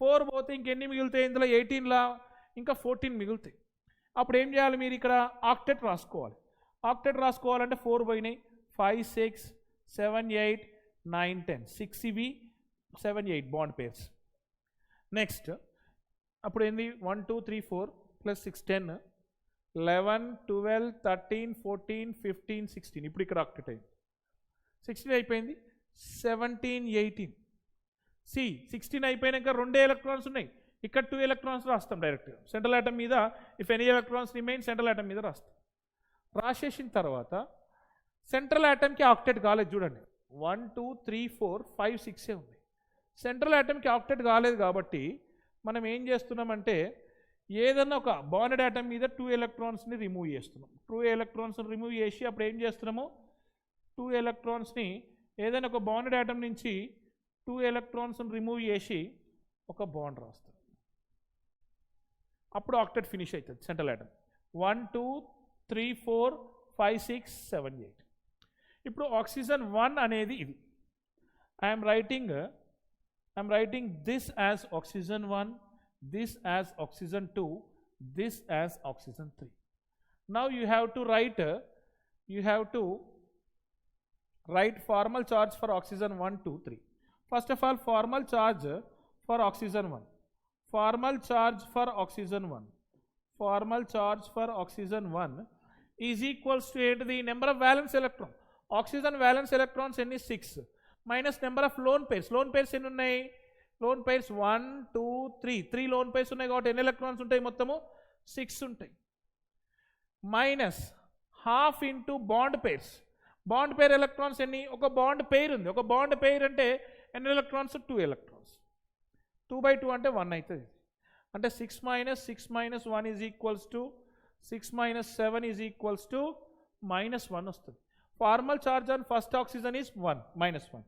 4 పోతే ఇంకెన్ని మిగులుతాయి? ఇందులో 18లా ఇంకా 14 మిగులుతాయి. అప్పుడు ఏం చేయాలి? మీరు ఇక్కడ ఆక్టెట్ రాసుకోవాలి. ఆక్టెట్ రాసుకోవాలంటే 4 పోయినాయి, 5 6 7 8 9 10 6 ఇవి 7 8 బాండ్ పేర్స్. నెక్స్ట్ అప్పుడు ఏంది? 1 2 3 4 ప్లస్ 6 10 11 12 13 14 15 16. ఇప్పుడు ఇక్కడ ఆక్టెట్ అయింది. 16 అయిపోయింది. 17 18. 16 అయిపోయినాక 2 ఎలక్ట్రాన్స్ ఉన్నాయి. ఇక్కడ 2 ఎలక్ట్రాన్స్ రాస్తాం డైరెక్ట్గా సెంట్రల్ ఆటమ్ మీద. If any electrons remain central atom మీద రాస్తాం. రాసేసిన తర్వాత సెంట్రల్ ఆటమ్కి ఆక్టెట్ కాలేదు చూడండి. 1 2 3 4 5 6 ఉంది. సెంట్రల్ ఆటమ్కి ఆక్టెట్ కాలేదు కాబట్టి మనం ఏం చేస్తున్నామంటే ఏదన్నా ఒక బాండెడ్ ఆటమ్ మీద 2 ఎలక్ట్రాన్స్ని రిమూవ్ చేస్తున్నాం. 2 ఎలక్ట్రాన్స్ని రిమూవ్ చేసి అప్పుడు ఏం చేస్తున్నాము? 2 ఎలక్ట్రాన్స్ని ఏదైనా ఒక బాండెడ్ ఆటమ్ నుంచి 2 ఎలక్ట్రాన్స్ని రిమూవ్ చేసి ఒక బాండ్ రాస్తాం. అప్పుడు ఆక్టెట్ ఫినిష్ అవుతుంది సెంట్రల్ ఆటమ్. 1 2 3 4 5 6 7 8. ఇప్పుడు ఆక్సిజన్ 1 అనేది ఇది. I'm writing this as oxygen 1, this as oxygen 2, this as oxygen 3. Now you have to write formal charge for oxygen 1 2 3. First of all, formal charge for oxygen 1. Formal charge for oxygen 1. Formal charge for oxygen 1 is equals to the number of valence electron. Oxygen valence electrons ఎన్ని? 6 minus number of lone pairs. Lone pairs ఎన్ని ఉన్నాయి? Loan pairs 1 2 3 loan pairs ఉన్నాయి కాబట్టి ఎన్ని electrons ఉంటాయి? మొత్తము 6 ఉంటాయి. Minus half into bond pairs. Bond pair electrons ఎన్ని? ఒక బాండ్ పెయిర్ ఉంది. ఒక బాండ్ పెయిర్ అంటే ఎన్ని ఎలక్ట్రాన్స్? 2 ఎలక్ట్రాన్స్. 2/2 అంటే 1 అవుతుంది. అంటే 6 minus 1 is equals to 6 minus 7 is equals to -1 వస్తుంది. Formal charge on first oxygen is -1.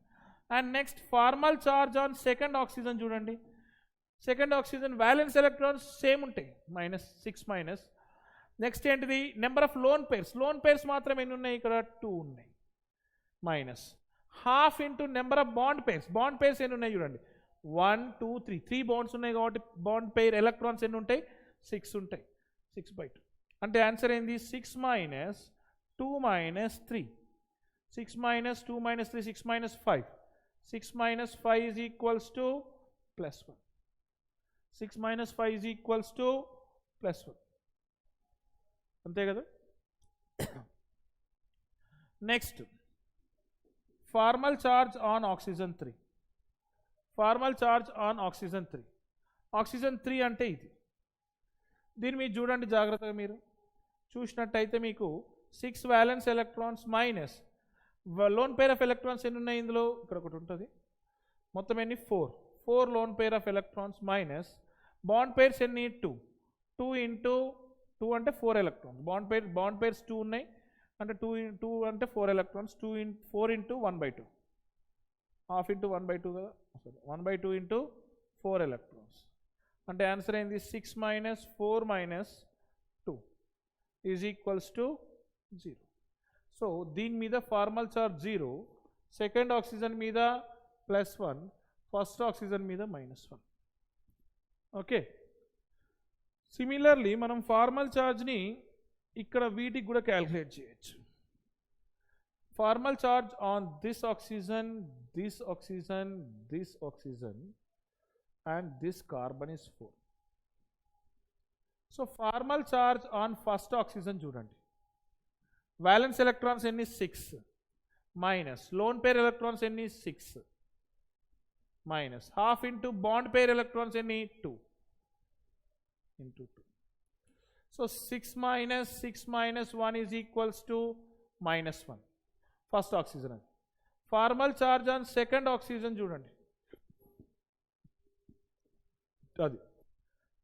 And next formal charge on second oxygen చూడండి. Second oxygen valence electrons same ఉంటాయి, -6 మైనస్. నెక్స్ట్ ఏంటిది? Number of lone pairs. Lone pairs మాత్రం ఎన్ని ఉన్నాయి? ఇక్కడ 2 ఉన్నాయి. Minus half into number of bond pairs. Bond pairs ఎన్ని ఉన్నాయి చూడండి. 1 2 3 బాండ్స్ ఉన్నాయి కాబట్టి బాండ్ పేర్ ఎలక్ట్రాన్స్ ఎన్ని ఉంటాయి? 6 ఉంటాయి. 6/2 అంటే ఆన్సర్ ఏంది? 6 minus 2 minus 3. 6 minus 2 minus 3 6 minus 5. 6 minus 5 is equals to +1. 6 minus 5 is equals to +1. అంతే కదా? Next formal charge on oxygen 3. Formal charge on oxygen 3. Oxygen 3 అంటే ఇది. దీన్ని మీరు చూడండి జాగ్రత్తగా. మీరు చూసినట్టయితే మీకు 6 violence electrons minus lone pair of electrons ఎన్ని ఉన్నాయి ఇందులో? ఇక్కడ ఒకటి ఉంటుంది. మొత్తం ఎన్ని? 4 loan pair of electrons minus bond pairs ఎన్ని? 2 ఇంటూ 2 అంటే 4 ఎలక్ట్రాన్స్. బాండ్ పేర్స్ 2 ఉన్నాయి అంటే 2 అంటే 4 ఎలక్ట్రాన్స్. 4 ఇంటూ 1/2. హాఫ్ ఇంటూ 1/2 కదా, సారీ 1/2 ఇంటూ 4 ఎలక్ట్రాన్స్. అంటే ఆన్సర్ ఏంది? 6 minus 4 minus 2 is equals to 0. So దీని మీద ఫార్మల్ ఛార్జ్ 0, సెకండ్ ఆక్సిజన్ మీద +1, ఫస్ట్ ఆక్సిజన్ మీద -1. ఓకే. సిమిలర్లీ మనం ఫార్మల్ ఛార్జ్ని ఇక్కడ వీటికి కూడా క్యాల్కులేట్ చేయొచ్చు. Formal charge on this oxygen, this oxygen, this oxygen and this carbon is 4. So formal charge on first oxygen చూడండి. valence electrons ఎన్ని? 6 minus lone pair electrons ఎన్ని? 6 minus half into bond pair electrons ఎన్ని? 2 into 2. So 6 minus 1 is equals to -1. first oxygen. Formal charge on second oxygen చూడండి. అది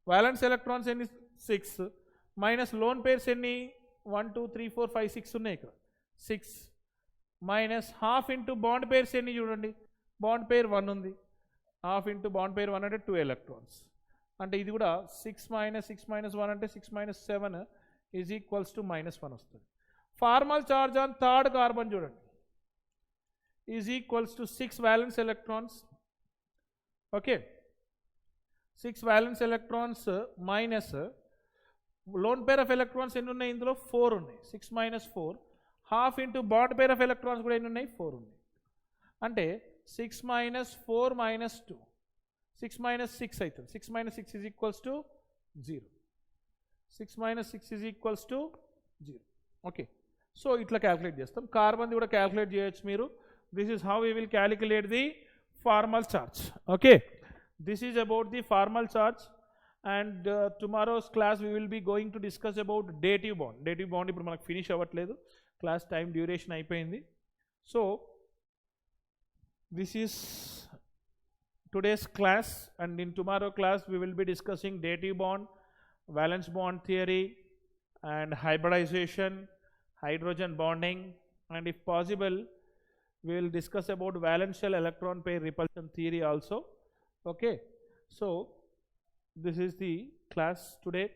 violence electrons ఎన్ని? 6 minus loan pairs ఎన్ని? 1 2 3 4 5 6 ఉన్నాయి ఇక్కడ. 6 minus half into bond pairs ఎన్ని చూడండి. బాండ్ పేర్ 1 ఉంది. హాఫ్ ఇంటూ బాండ్ పేర్ 1 అంటే 2 ఎలక్ట్రాన్స్. అంటే ఇది కూడా 6 - 6 - 1 అంటే 6 - 7 ఈజ్ ఈక్వల్స్ టు -1 వస్తుంది. Formal charge on third carbon చూడండి is equals to 6 valence electrons. Okay, 6 valence electrons minus lone pair of electrons ఎన్ని ఉన్నాయి ఇందులో 4 ఉన్నాయి. 6 - 4 half into bond pair of electrons కూడా ఎన్ని ఉన్నాయి 4 ఉన్నాయి. అంటే 6 - 4 - 2 6 - 6 అవుతుంది. 6 - 6 is equals to 0. 6 - 6 is equals to 0. Okay, so ఇట్లా క్యాలిక్యులేట్ చేస్తాం. కార్బన్ది కూడా క్యాలిక్యులేట్ చేయొచ్చు మీరు. This is how we will calculate the formal charge. Okay, this is about the formal charge. And tomorrow's class we will be going to discuss about dative bond. Dative bond ఇప్పుడు మనకు finish అవ్వట్లేదు, class time duration అయిపోయింది. So this is today's class, and in tomorrow class we will be discussing dative bond, valence bond theory, and hybridization, hydrogen bonding, and if possible we will discuss about valence shell electron pair repulsion theory also. Okay, so this is the class today.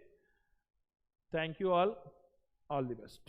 Thank you all the best.